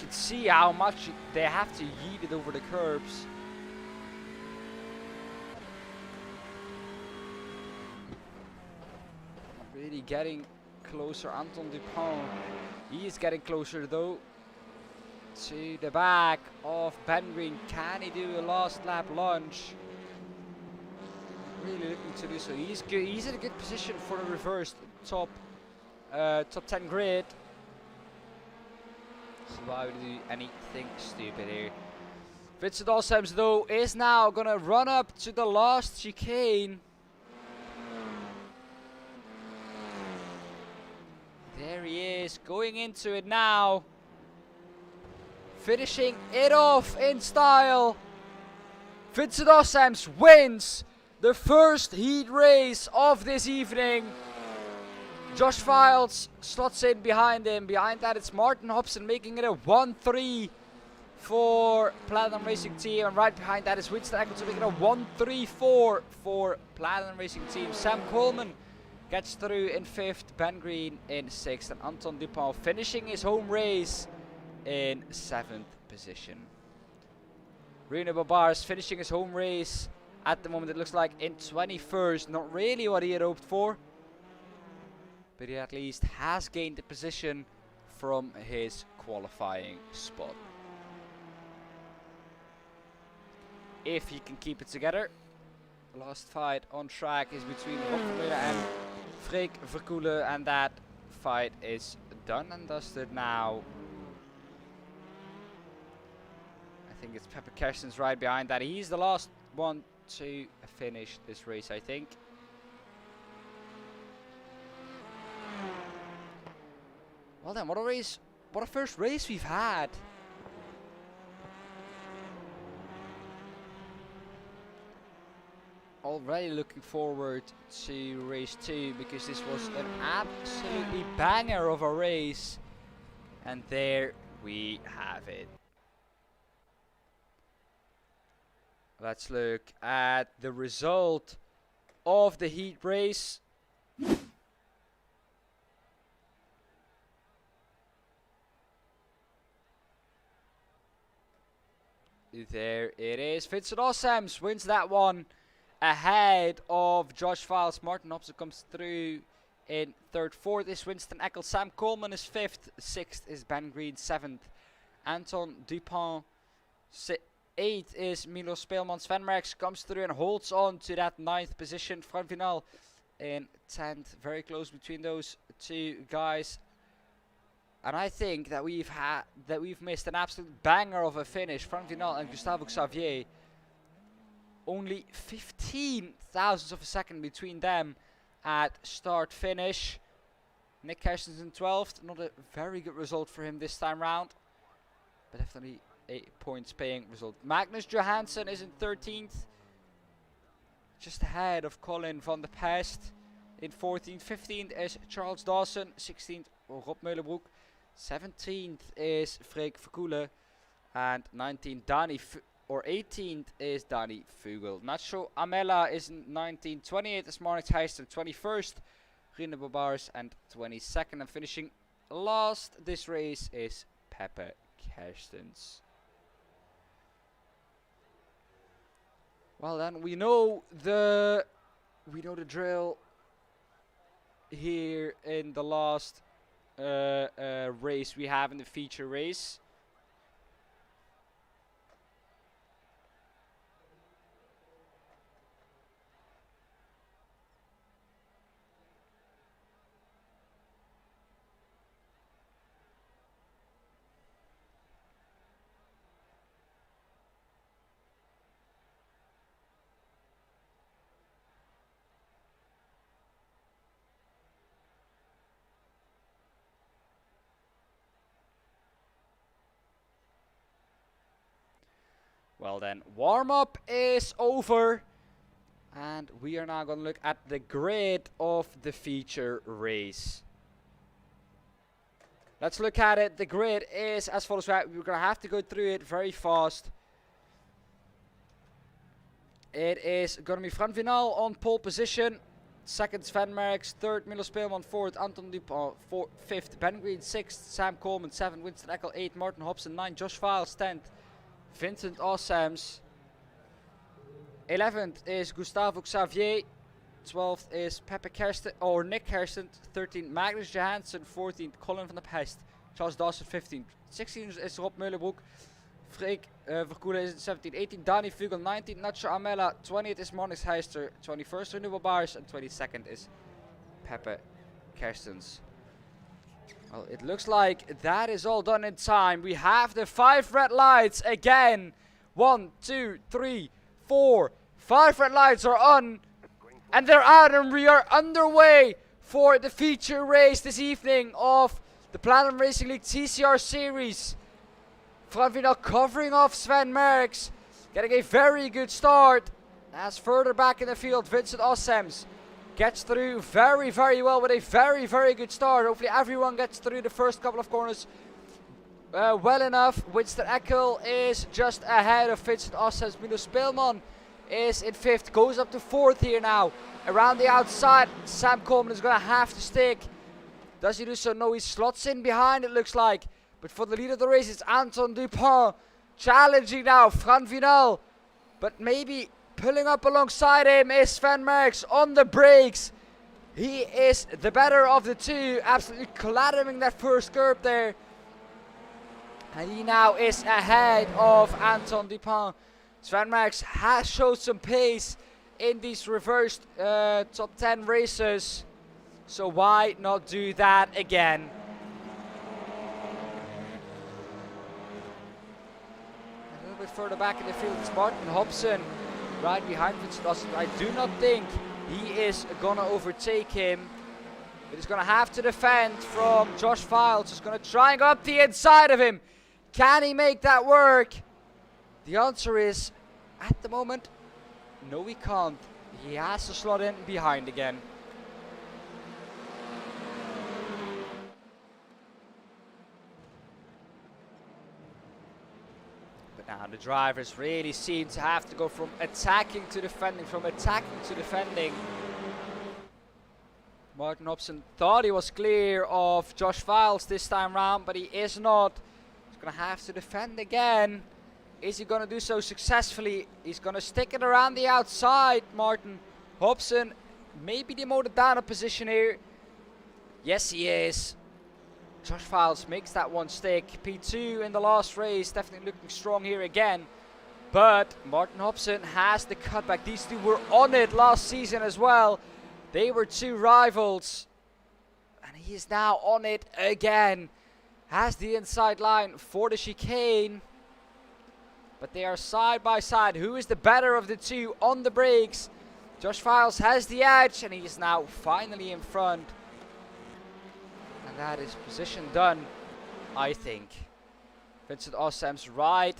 see how much they have to yeet it over the curbs. Really getting closer. Anton Dupont, he is getting closer though to the back of Ben Green. Can he do a last lap lunge? Really looking to do so. He's good. He's in a good position for a reversed top 10 grid. So why would he do anything stupid here? Vincent Ossheims though is now gonna run up to the last chicane. There he is, going into it now. Finishing it off in style. Vincent Ossheims wins the first heat race of this evening. Josh Files slots in behind him. Behind that it's Martin Hobson making it a 1-3 for Platinum Racing Team. And right behind that is Winston Eccleston making a 1-3-4 for Platinum Racing Team. Sam Coleman gets through in 5th, Ben Green in 6th, and Anton Dupont finishing his home race in 7th position. Rune Bobars finishing his home race at the moment, it looks like, in 21st. Not really what he had hoped for, but he at least has gained the position from his qualifying spot. If he can keep it together. The last fight on track is between Rob Vermeulen and Freek Verkoelen, and that fight is done and dusted now. I think it's Pepper Kerstens right behind that. He's the last one to finish this race, I think. Well then, what a race, what a first race we've had. Already looking forward to race 2, because this was an absolutely banger of a race. And there we have it. Let's look at the result of the heat race. There it is. Vincent Ossems wins that one ahead of Josh Files. Martin Hobson comes through in 3rd. 4th is Winston Eckel. Sam Coleman is 5th. 6th is Ben Green. 7th, Anton Dupont. 8th is Milo Speelman. Sven Merckx comes through and holds on to that 9th position. Frank Vinal in 10th. Very close between those two guys. And I think that we've missed an absolute banger of a finish. Frank Vinal and Gustavo Xavier. Only 15 thousandths of a second between them at start finish. Nick Kerstens in 12th. Not a very good result for him this time round, but definitely a points paying result. Magnus Johansson is in 13th, just ahead of Colin van der Pest in 14th. 15th is Charles Dawson. 16th Rob Meulenbroek. 17th is Freek Verkoelen, and 18th is Danny Vogel. Nacho Amela is in 19th. 28th is Marnix Heister. 21st Rine Bobars, and 22nd and finishing last this race is Pepe Kerstens. Well then, we know the drill here in the last race we have in the feature race. Well then, warm-up is over, and we are now going to look at the grid of the feature race. Let's look at it. The grid is as follows. We're going to have to go through it very fast. It is going to be Frank Vinal on pole position. 2nd, Sven Merckx. 3rd, Milo Speelman. 4th, Anton Dupont. 5th, Ben Green. 6th, Sam Coleman. 7th, Winston Eckel. 8th, Martin Hobson. 9th, Josh Files. 10th, Vincent Ossems. 11th is Gustavo Xavier. 12th is Pepe Kersten, or Nick Kersten. 13th, Magnus Johansson. 14th, Colin van der Pest. Charles Dawson. 15th. 16th is Rob Meulenbroek. Freek Verkoelen is 17th. 18th, Danny Vogel. 19th, Nacho Amela. 20th is Marnix Heister. 21st, Rune Bobars. And 22nd is Pepe Kerstens. Well, it looks like that is all done in time. We have the 5 red lights again. 1, 2, 3, 4. 5 red lights are on. And they're out, and we are underway for the feature race this evening of the Platinum Racing League TCR Series. Frank Vinal covering off Sven Merckx. Getting a very good start. As further back in the field, Vincent Ossems gets through very, very well with a very, very good start. Hopefully everyone gets through the first couple of corners well enough. Winston Eckel is just ahead of Vincent Ossems. Milo Speelman is in 5th, goes up to 4th here now. Around the outside, Sam Coleman is going to have to stick. Does he do so? No, he slots in behind, it looks like. But for the lead of the race, it's Anton Dupont challenging now Fran Vinal. But maybe pulling up alongside him is Sven Merckx on the brakes. He is the better of the two, absolutely clattering that first curb there. And he now is ahead of Anton Dupont. Sven Merckx has showed some pace in these reversed top 10 races. So why not do that again? A little bit further back in the field, it's Martin Hobson right behind Vincent Austin. I do not think he is going to overtake him. But he's going to have to defend from Josh Files. He's going to try and go up the inside of him. Can he make that work? The answer is, at the moment, no he can't. He has to slot in behind again. But now the drivers really seem to have to go from attacking to defending, Martin Hobson thought he was clear of Josh Files this time round, but he is not. He's going to have to defend again. Is he going to do so successfully? He's going to stick it around the outside, Martin Hobson. Maybe demoted down a position here. Yes, he is. Josh Files makes that one stick. P2 in the last race, definitely looking strong here again. But Martin Hobson has the cutback. These two were on it last season as well. They were two rivals. And he is now on it again. Has the inside line for the chicane. But they are side by side. Who is the better of the two on the brakes? Josh Files has the edge and he is now finally in front. And that is position done, I think. Vincent Ossem's right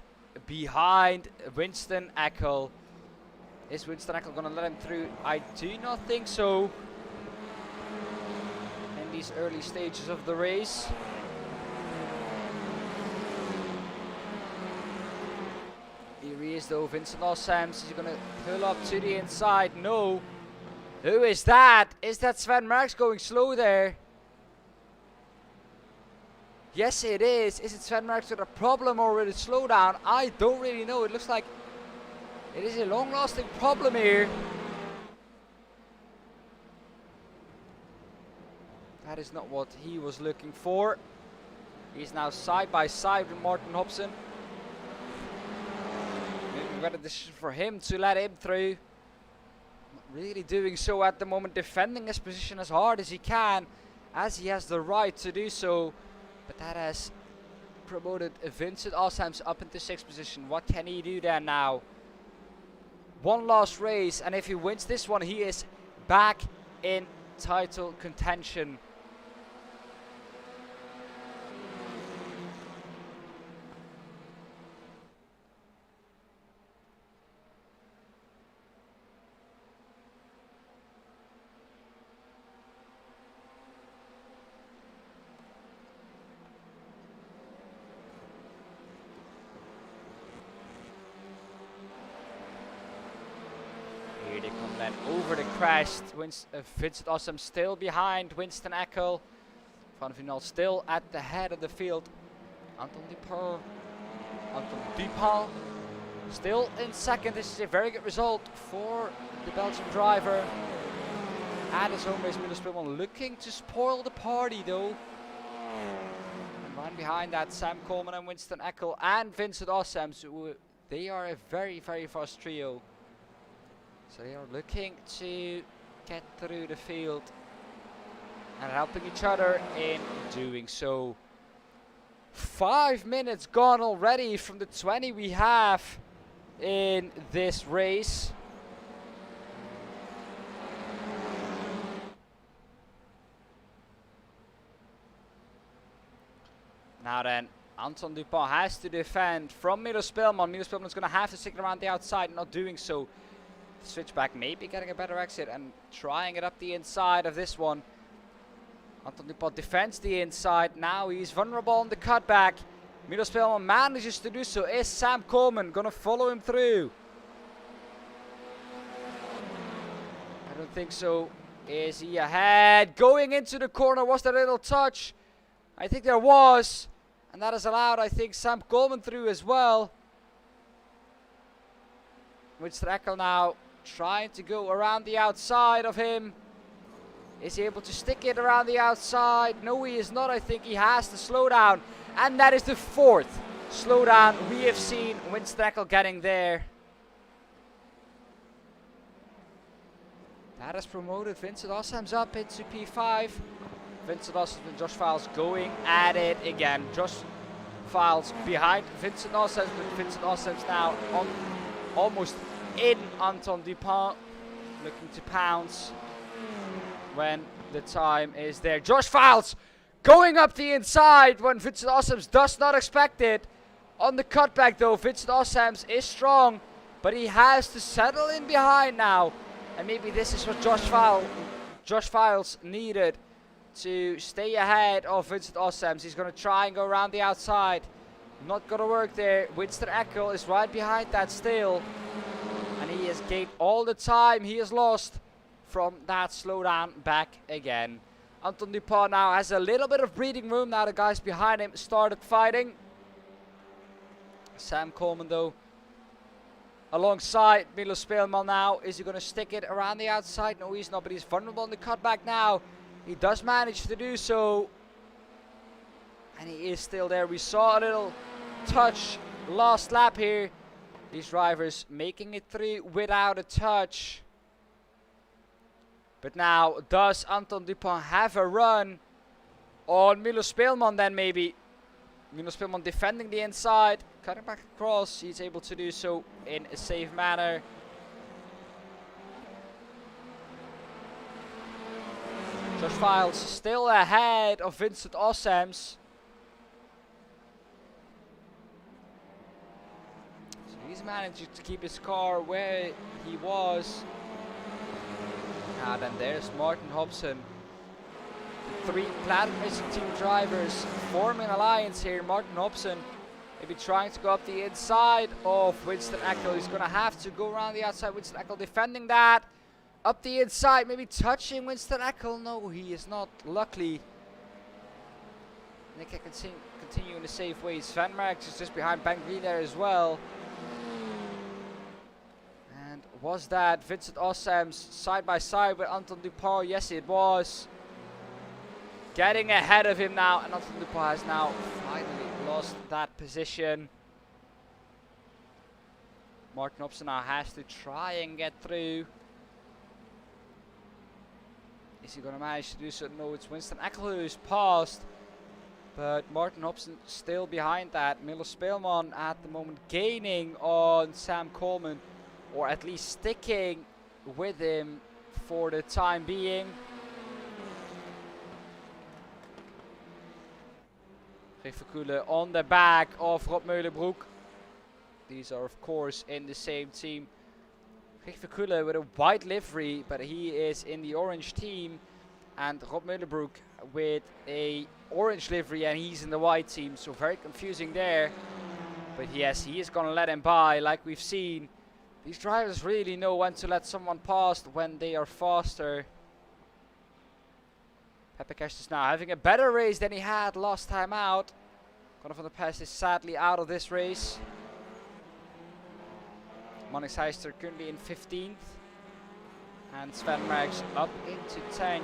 behind Winston Eckel. Is Winston Eckel going to let him through? I do not think so. In these early stages of the race. Here he is though, Vincent Ossems. Is he going to pull up to the inside? No. Who is that? Is that Sven Merckx going slow there? Yes, it is. Is it Sven Merckx with a problem or with a slowdown? I don't really know. It looks like it is a long-lasting problem here. That is not what he was looking for. He's now side by side with Martin Hobson. Maybe a better decision for him to let him through. Not really doing so at the moment, defending his position as hard as he can, as he has the right to do so. But that has promoted Vincent Ossems up into 6th position. What can he do there now? One last race, and if he wins this one, he is back in title contention. Here they come then over the crest. Vincent Ossem still behind Winston Eckel. Van Vinal still at the head of the field. Anton Dupont still in 2nd. This is a very good result for the Belgian driver. At his home race, Middlesbrough looking to spoil the party though. And right behind that, Sam Coleman and Winston Eckel and Vincent Ossem. So they are a very, very fast trio. So they are looking to get through the field and helping each other in doing so. 5 minutes gone already from the 20 we have in this race. Now then, Anton Dupont has to defend from Miro Spelman. Miro Spelman is going to have to stick around the outside, not doing so. Switchback, maybe getting a better exit and trying it up the inside of this one. Anton Dupont defends the inside. Now he's vulnerable on the cutback. Miro Spelman manages to do so. Is Sam Coleman going to follow him through? I don't think so. Is he ahead? Going into the corner. Was there a little touch? I think there was. And that has allowed, I think, Sam Coleman through as well. With Streckel now trying to go around the outside of him. Is he able to stick it around the outside? No, he is not. I think he has to slow down. And that is the 4th slowdown we have seen Winstreckel getting there. That has promoted Vincent Ossem's up into P5. Vincent Ossem and Josh Files going at it again. Josh Files behind Vincent Ossem, but Vincent Ossem's now on, almost in Anton Dupont, looking to pounce when the time is there. Josh Files going up the inside when Vincent Ossems does not expect it. On the cutback though, Vincent Ossems is strong, but he has to settle in behind now. And maybe this is what Josh Files needed to stay ahead of Vincent Ossems. He's going to try and go around the outside. Not going to work there. Winston Eckel is right behind that still. And he has gained all the time he has lost from that slowdown back again. Anton Dupont now has a little bit of breathing room. Now the guys behind him started fighting. Sam Coleman though alongside Milo Speelman now. Is he going to stick it around the outside? No, he's not, but he's vulnerable on the cutback now. He does manage to do so. And he is still there. We saw a little touch last lap here. These drivers making it through without a touch. But now, does Anton Dupont have a run on Milo Speelman then maybe? Milo Speelman defending the inside, cutting back across. He's able to do so in a safe manner. Josh Files still ahead of Vincent Ossems. So he's managed to keep his car where he was. Now then there's Martin Hobson. The 3 Platinum Racing Team drivers forming an alliance here. Martin Hobson maybe trying to go up the inside of Winston Eckel. He's going to have to go around the outside. Winston Eckel defending that. Up the inside, maybe touching Winston Eckel. No, he is not, luckily. They can continue in a safe way. Sven Merckx is just behind Ben Green there as well. And was that Vincent Ossems side by side with Anton Dupont? Yes, it was. Getting ahead of him now, and Anton Dupont has now finally lost that position. Martin Hobson now has to try and get through. Is he going to manage to do so? No, it's Winston Eckel who's passed. But Martin Hobson still behind that. Milo Speelman at the moment gaining on Sam Coleman. Or at least sticking with him for the time being. Verkulen on the back of Rob Meulenbroek. These are of course in the same team. Verkulen with a white livery, but he is in the orange team. And Rob Meulenbroek with a orange livery and he's in the white team. So very confusing there. But yes, he is going to let him by like we've seen. These drivers really know when to let someone pass when they are faster. Pepe Cash is now having a better race than he had last time out. Conor van der Pest is sadly out of this race. Monix Heister currently in 15th. And Sven Merckx up into 10th.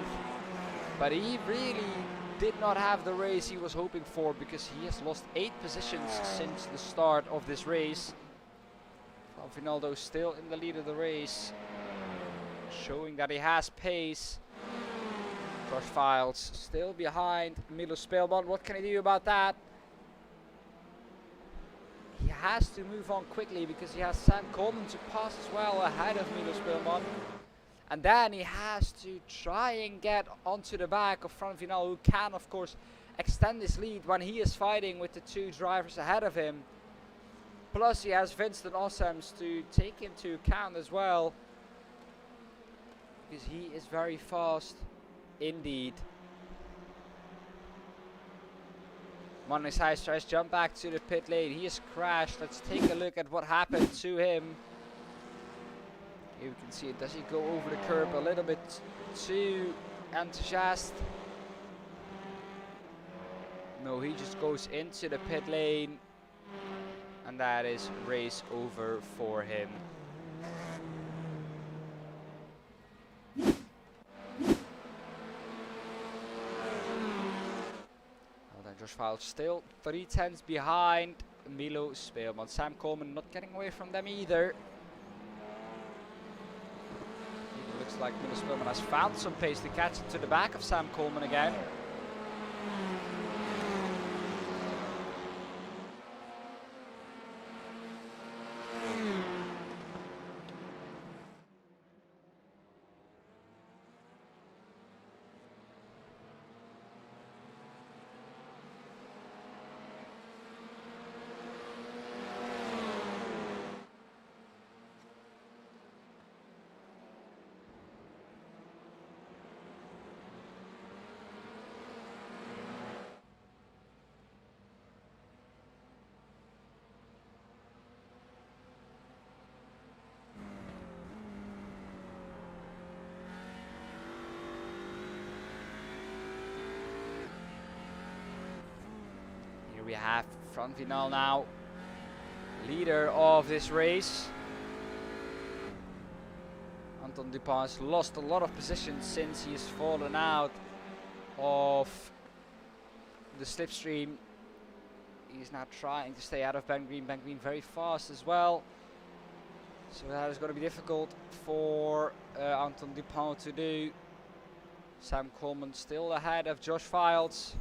But he really did not have the race he was hoping for because he has lost 8 positions since the start of this race. Finaldo still in the lead of the race, showing that he has pace. Josh Files still behind Milo Speelman. What can he do about that? He has to move on quickly because he has Sam Coleman to pass as well ahead of Milo Speelman. And then he has to try and get onto the back of Fran Vinal, who can of course extend his lead when he is fighting with the 2 drivers ahead of him. Plus he has Vincent Ossems to take into account as well. Because he is very fast indeed. Monix Heister tries to jump back to the pit lane. He has crashed. Let's take a look at what happened to him. Here we can see it. Does he go over the curb a little bit too enthusiastic? No, he just goes into the pit lane, and that is race over for him. Well then, Josh Files still 3/10 behind Milo Speelman. Sam Coleman not getting away from them either. It looks like Milo Speelman has found some pace to catch it to the back of Sam Coleman again. Here we have Front Vinal now, leader of this race. Anton Dupont has lost a lot of position since he's fallen out of the slipstream. He's now trying to stay out of Ben Green. Ben Green very fast as well. So that is going to be difficult for Anton Dupont to do. Sam Coleman still ahead of Josh Files.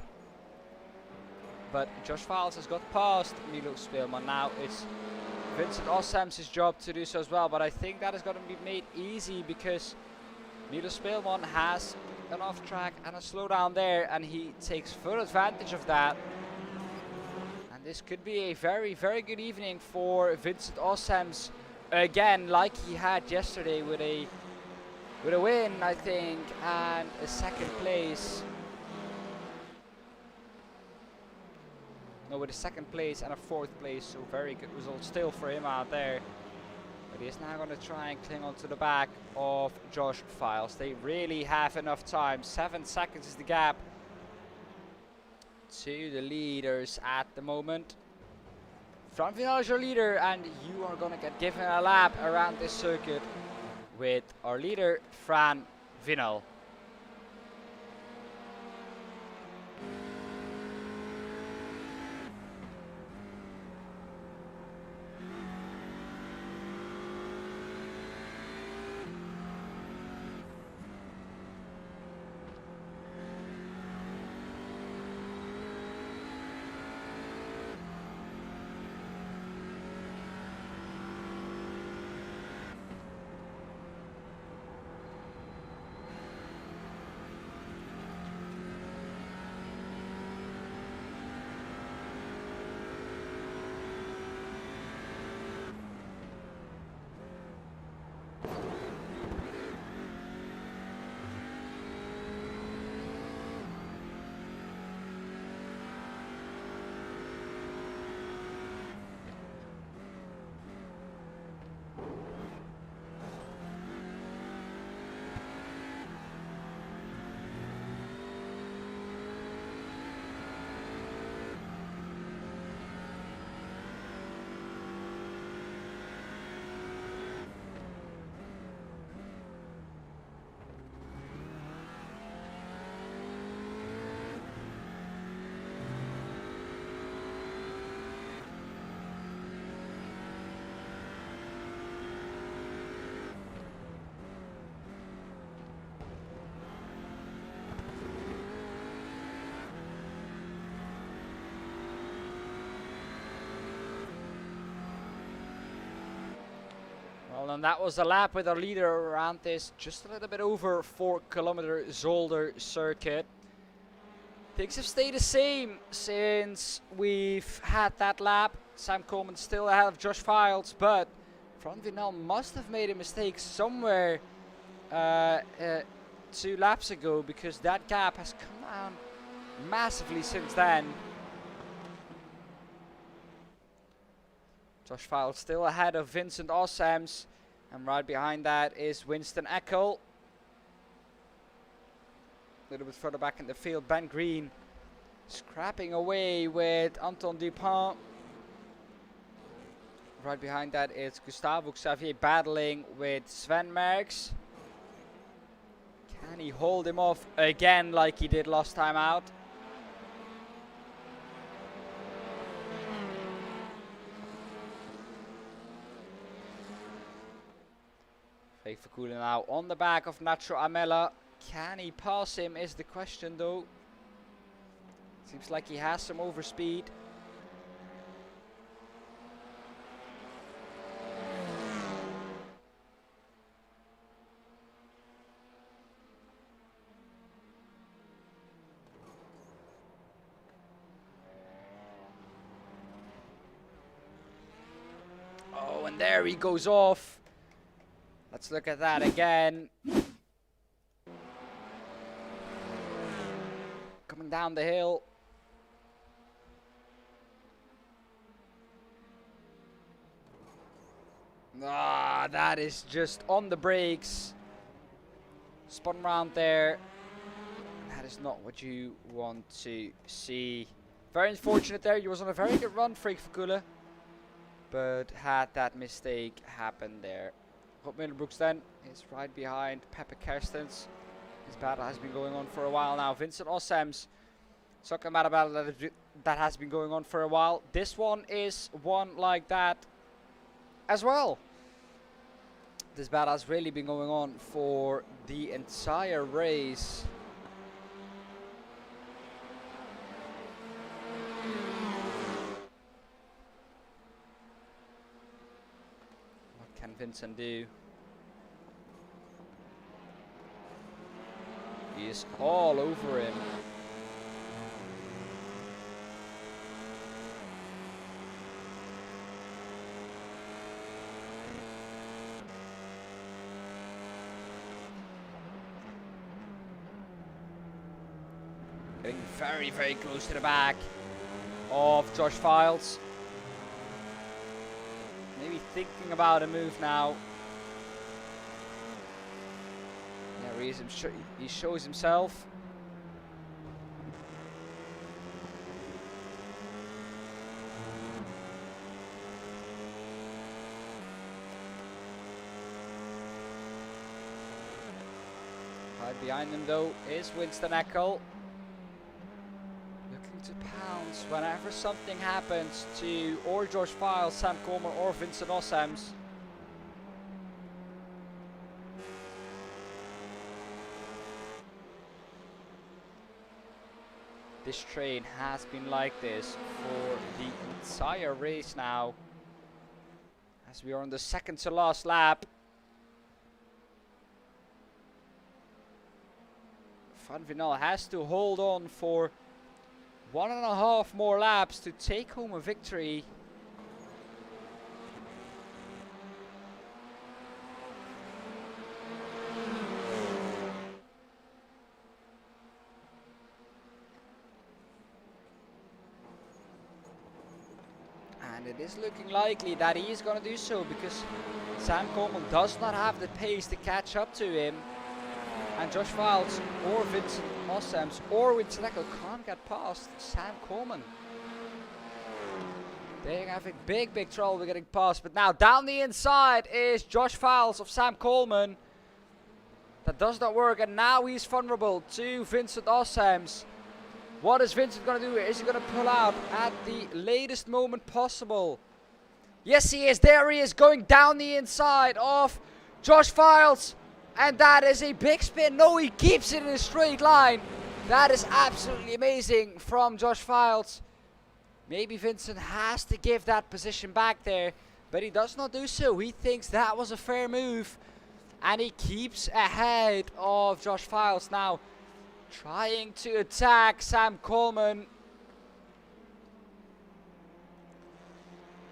But Josh Files has got past Milo Speelman. Now it's Vincent Ossam's job to do so as well. But I think that is going to be made easy because Milo Speelman has an off track and a slowdown there. And he takes full advantage of that. And this could be a very, very good evening for Vincent Ossam's again, like he had yesterday with a win, I think, and a second place. No, with a second place and a fourth place, so very good result still for him out there. But he is now going to try and cling on to the back of Josh Files. They really have enough time. 7 seconds is the gap to the leaders at the moment. Front Vinal is your leader, and you are going to get given a lap around this circuit with our leader, Fran Vinal. Well, and that was the lap with our leader around this just a little bit over 4-kilometer Zolder circuit. Things have stayed the same since we've had that lap. Sam Coleman still ahead of Josh Files, but Front Vinal must have made a mistake somewhere 2 laps ago, because that gap has come down massively since then. Josh Files still ahead of Vincent Ossam's. And right behind that is Winston Eckel. A little bit further back in the field, Ben Green scrapping away with Anton Dupont. Right behind that is Gustavo Xavier battling with Sven Merckx. Can he hold him off again like he did last time out? Verkulen now on the back of Nacho Amela. Can he pass him is the question though. Seems like he has some overspeed. Oh, and there he goes off. Let's look at that again. Coming down the hill. Ah, that is just on the brakes. Spun around there. That is not what you want to see. Very unfortunate there. He was on a very good run, Verkulen. But had that mistake happen there. Rob Middelbrooks then is right behind Pepe Kerstens. This battle has been going on for a while now. Vincent Ossems talking about a battle that has been going on for a while. This one is one like that as well. This battle has really been going on for the entire race. What can Vincent do? He is all over him. Getting very, very close to the back of Josh Files. Maybe thinking about a move now. Yeah, he shows himself. Right behind him though is Winston Eckel. Looking to pounce whenever something happens to or Josh Files, Sam Coleman or Vincent Ossems. This train has been like this for the entire race now. As we are on the second to last lap. Van Vinal has to hold on for 1.5 more laps to take home a victory. And it is looking likely that he is going to do so because Sam Coleman does not have the pace to catch up to him. And Josh Files or Vincent Ossems or Winston Eckel can't get past Sam Coleman. They're having big, big trouble with getting past. But now down the inside is Josh Files of Sam Coleman. That does not work. And now he's vulnerable to Vincent Ossems. What is Vincent going to do? Is he going to pull out at the latest moment possible? Yes, he is. There he is going down the inside of Josh Files. And that is a big spin. No, he keeps it in a straight line. That is absolutely amazing from Josh Files. Maybe Vincent has to give that position back there. But he does not do so. He thinks that was a fair move. And he keeps ahead of Josh Files now. Trying to attack Sam Coleman.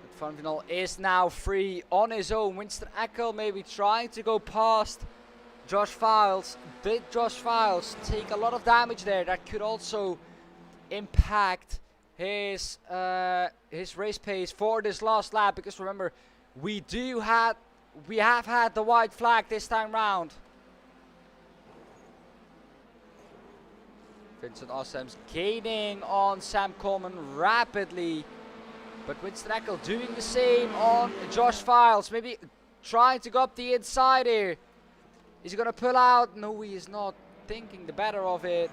But Van Vinal is now free on his own. Winston Eckel maybe trying to go past Josh Files. Did Josh Files take a lot of damage there? That could also impact his race pace for this last lap. Because remember, we do have we have had the white flag this time round. Vincent Ossem's gaining on Sam Coleman rapidly. But Winston Eckel doing the same on Josh Files. Maybe trying to go up the inside here. Is he going to pull out? No, he is not. Thinking the better of it.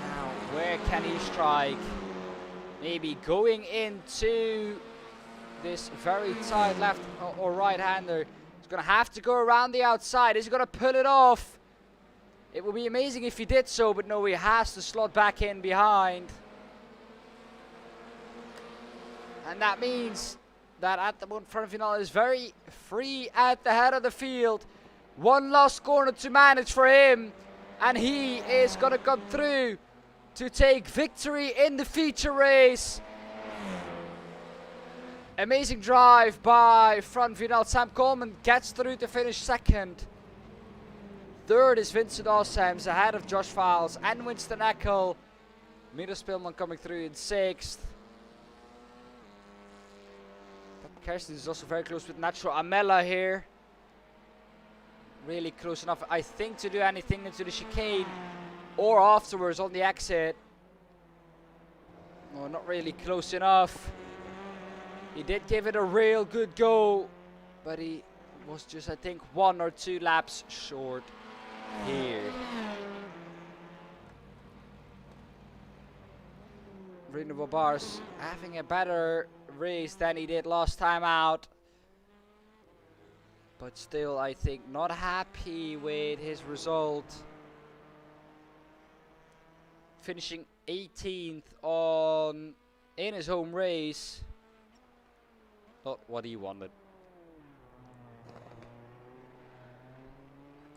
Now, where can he strike? Maybe going into this very tight left or right-hander. He's going to have to go around the outside. Is he going to pull it off? It would be amazing if he did so, but no, he has to slot back in behind. And that means that at the moment front final is very free at the head of the field. One last corner to manage for him. And he is going to come through to take victory in the feature race. Amazing drive by front final. Sam Coleman gets through to finish second. Third is Vincent Ossems ahead of Josh Files and Winston Eckel. Miro Spillman coming through in sixth. Kirsten is also very close with Nacho Amela here. Really close enough, I think, to do anything into the chicane or afterwards on the exit. No, not really close enough. He did give it a real good go, but he was just, I think, 1 or 2 laps short here. Renewable Bars having a better race than he did last time out, but still I think not happy with his result, finishing 18th in his home race. Not what he wanted.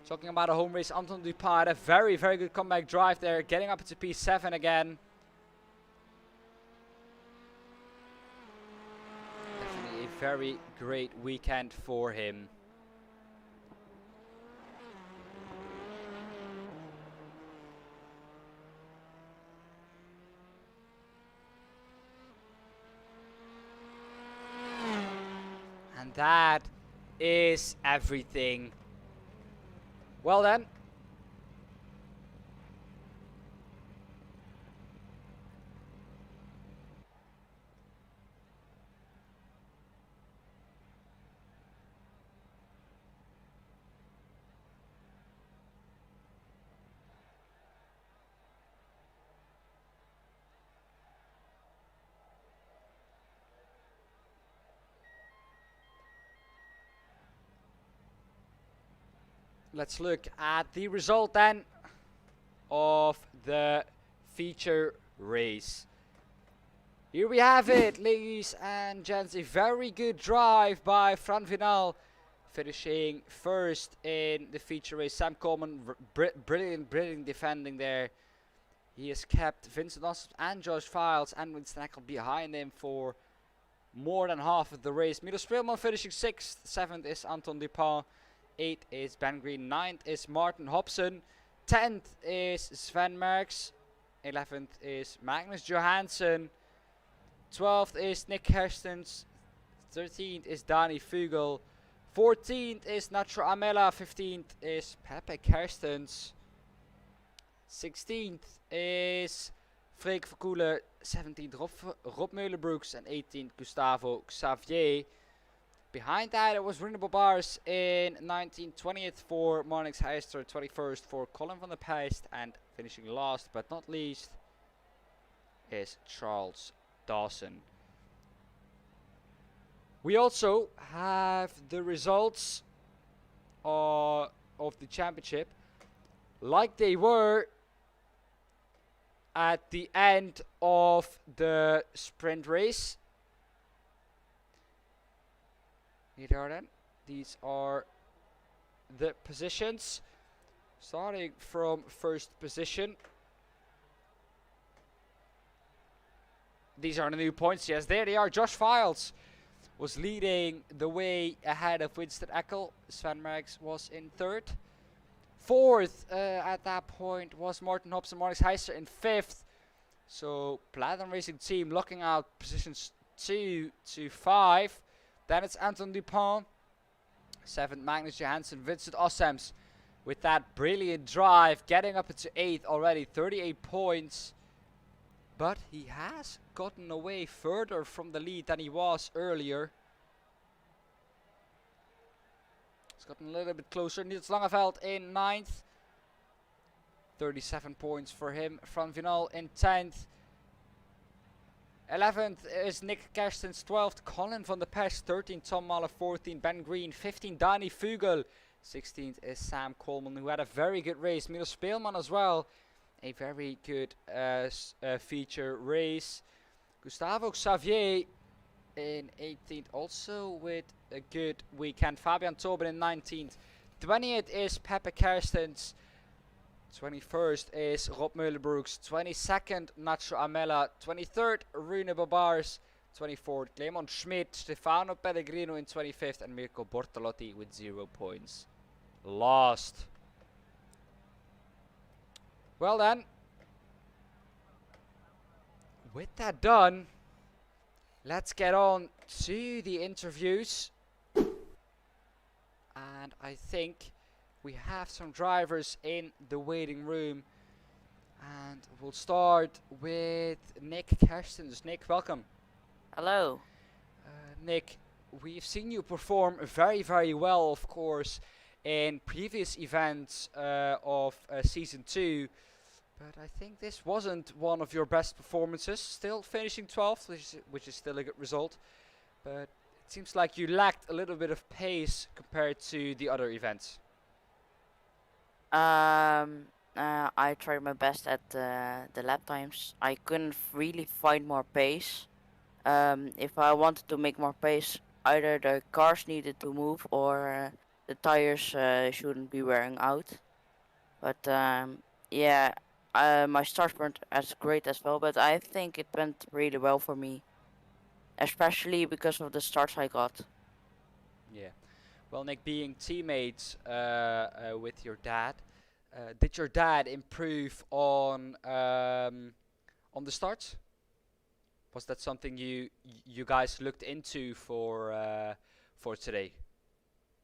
Talking about a home race, Anton Dupin had a very good comeback drive there, getting up into P7 again. Very great weekend for him. And that is everything. Well then. Let's look at the result then of the feature race. Here we have it, ladies and gents. A very good drive by Fran Vinal, finishing first in the feature race. Sam Coleman, brilliant defending there. He has kept Vincent Ossems and Josh Files and Winston Eckel behind him for more than half of the race. Miro Speelman finishing 6th. 7th is Anton Dupin. 8th is Ben Green. 9th is Martin Hobson. 10th is Sven Merckx. 11th is Magnus Johansson. 12th is Nick Kerstens. 13th is Dani Fugel. 14th is Nacho Amela. 15th is Pepe Kerstens. 16th is Freek Verkoelen. 17th Rob Meulenbroeks. And 18th Gustavo Xavier. Behind that it was Renewable Bars in 19th, 20th for Marnix Heister, 21st for Colin van der Peijst, and finishing last but not least is Charles Dawson. We also have the results of the championship like they were at the end of the sprint race. These are the positions, starting from first position. These are the new points. Yes, there they are. Josh Files was leading the way ahead of Winston Eckel. Sven Merckx was in 3rd. 4th at that point was Martin Hobson. Marnix Heister in 5th. So Platinum Racing Team looking out positions 2 to 5. Then it's Anton Dupont. 7th Magnus Johansson, Vincent Ossems with that brilliant drive, getting up into 8th already, 38 points. But he has gotten away further from the lead than he was earlier. He's gotten a little bit closer. Niels Langeveld in 9th. 37 points for him. Fran Vinal in 10th. 11th is Nick Kerstens, 12th Colin van der Pesch, 13th Tom Mahler, 14th Ben Green, 15th Dani Vugel, 16th is Sam Coleman, who had a very good race. Milo Speelman as well, a very good feature race. Gustavo Xavier in 18th, also with a good weekend. Fabian Tobin in 19th. 20th is Pepe Kerstens. 21st is Rob Meulenbrooks, 22nd Nacho Amela, 23rd Rune Babars, 24th Clement Schmidt, Stefano Pellegrino in 25th, and Mirko Bortolotti with 0 points. Lost. Well then, with that done, let's get on to the interviews. And I think we have some drivers in the waiting room, and we'll start with Nick Kerstens. Nick, welcome. Hello. Nick, we've seen you perform very, very well, of course, in previous events of Season 2, but I think this wasn't one of your best performances. Still finishing 12th, which is still a good result, but it seems like you lacked a little bit of pace compared to the other events. I tried my best at the lap times. I couldn't really find more pace. If I wanted to make more pace, either the cars needed to move or the tires shouldn't be wearing out. But yeah, my starts weren't as great as well, but I think it went really well for me, especially because of the starts I got. Yeah. Well, Nick, being teammates with your dad, did your dad improve on the starts? Was that something you guys looked into for today?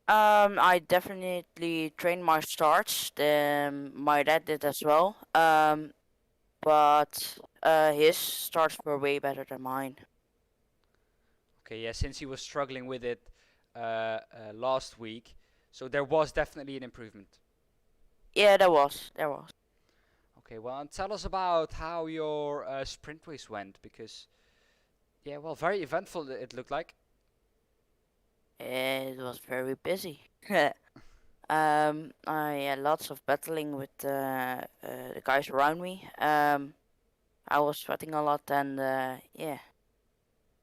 I definitely trained my starts. My dad did as well. But his starts were way better than mine. Okay, yeah, since he was struggling with it last week, so there was definitely an improvement. Yeah, there was. Okay, well, and tell us about how your sprint race went, because yeah, well, very eventful it looked like. It was very busy. I had lots of battling with the guys around me. I was sweating a lot, and yeah,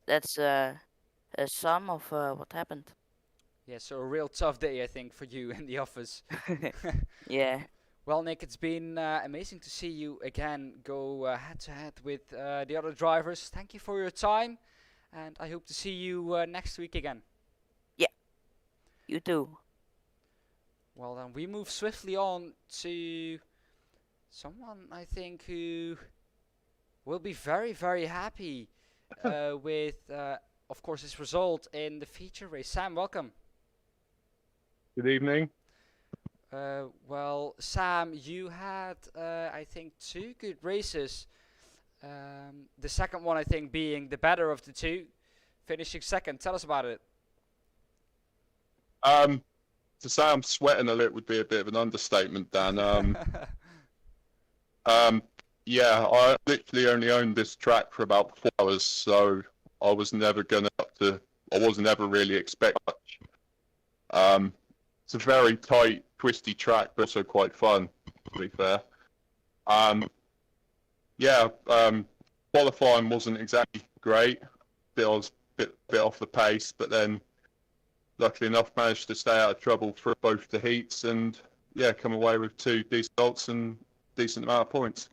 that's a sum of what happened. Yeah, so a real tough day, I think, for you in the office. Yeah, Well, Nick, it's been amazing to see you again go head to head with the other drivers. Thank you for your time, and I hope to see you next week again. yeah, you too. Well, then we move swiftly on to someone I think who will be very, very happy with, of course, his result in the feature race. Sam, welcome. Good evening. Well, Sam, you had, I think, 2 good races. The second one, I think, being the better of the 2, finishing second. Tell us about it. To say I'm sweating a little would be a bit of an understatement, Dan. Yeah, I literally only owned this track for about 4 hours, so I was never I was never really expect much. It's a very tight, twisty track, but also quite fun, to be fair. Yeah, qualifying wasn't exactly great. I was a bit off the pace, but then luckily enough managed to stay out of trouble for both the heats and yeah, come away with 2 decent results and decent amount of points.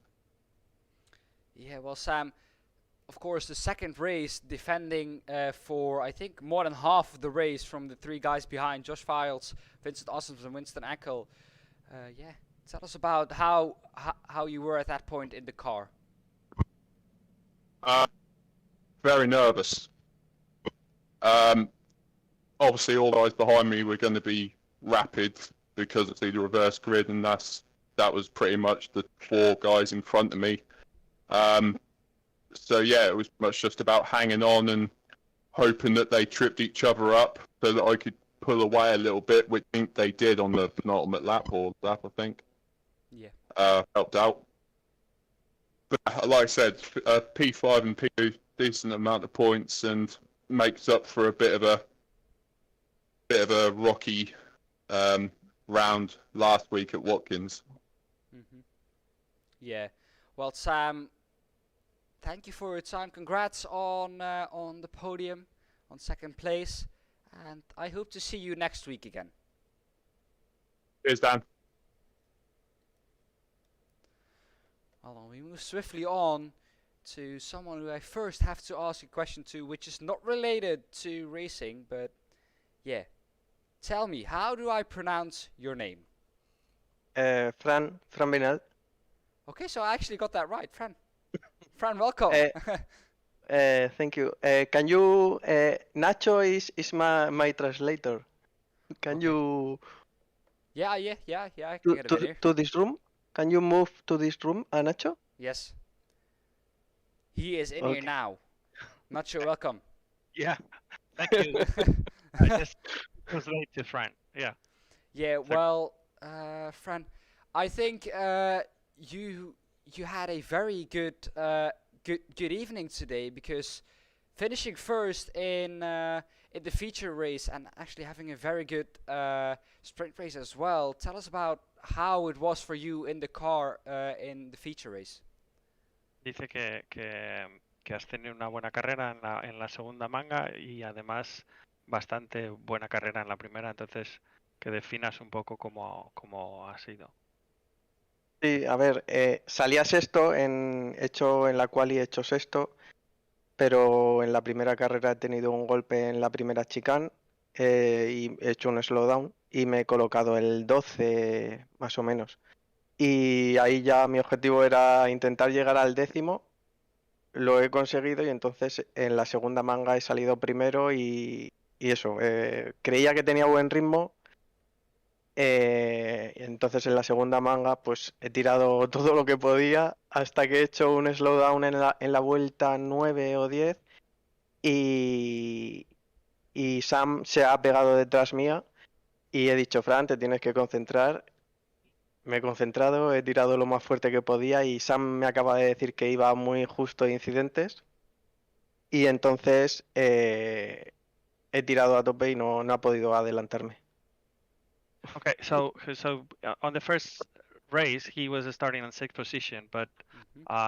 Yeah, well, Sam, of course, the second race, defending for, I think, more than half of the race from the 3 guys behind, Josh Files, Vincent Ossems, and Winston Eckel. Yeah, tell us about how you were at that point in the car. Very nervous. Um, Obviously, all the guys behind me were going to be rapid because of the reverse grid, and that was pretty much the 4 guys in front of me. So yeah, it was much just about hanging on and hoping that they tripped each other up so that I could pull away a little bit, which I think they did on the penultimate lap or lap, I think. Yeah. Helped out. But like I said, P5 and P2, decent amount of points and makes up for a bit of a rocky round last week at Watkins. Yeah. Well, Sam, thank you for your time. Congrats on the podium, on second place, and I hope to see you next week again. Cheers, Dan. Well, we move swiftly on to someone who I first have to ask a question to, which is not related to racing, but yeah. Tell me, how do I pronounce your name? Fran Benal. Okay, so I actually got that right, Fran. Fran, welcome. Thank you. Can you Nacho is my translator. Can Okay. you Yeah, I can get a bit here. to this room? Can you move to this room, Nacho? Yes. He is in here now. Nacho, welcome. Yeah, thank you. I just translate to Fran. Yeah. Yeah, well, Fran, I think you had a very good evening today, because finishing first in the feature race and actually having a very good sprint race as well. Tell us about how it was for you in the car in the feature race. Dice que has tenido una buena carrera en la segunda manga y además bastante buena carrera en la primera, entonces que definas un poco cómo ha sido. Sí, a ver, salía sexto en la quali he hecho sexto, pero en la primera carrera he tenido un golpe en la primera chicane y he hecho un slowdown y me he colocado el 12 más o menos. Y ahí ya mi objetivo era intentar llegar al 10º, lo he conseguido y entonces en la segunda manga he salido primero y eso, creía que tenía buen ritmo. Entonces en la segunda manga pues he tirado todo lo que podía hasta que he hecho un slowdown en la vuelta 9 o 10 y Sam se ha pegado detrás mía y he dicho, Fran, te tienes que concentrar. Me he concentrado, he tirado lo más fuerte que podía y Sam me acaba de decir que iba muy justo de incidentes y entonces he tirado a tope y no ha podido adelantarme. Okay, so on the first race he was starting on 6th position, but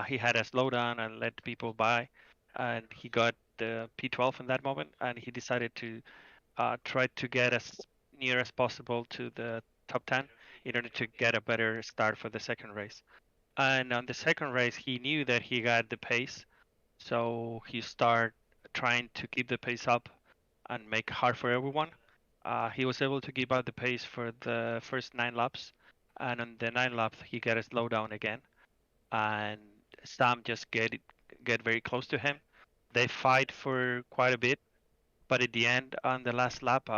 he had a slowdown and let people by, and he got the P12 in that moment, and he decided to try to get as near as possible to the top 10 in order to get a better start for the second race. And on the second race, he knew that he got the pace, so he started trying to keep the pace up and make it hard for everyone. He was able to keep up the pace for the first 9 laps, and on the 9th lap he got a slowdown again, and Sam just get very close to him. They fight for quite a bit, but at the end, on the last lap,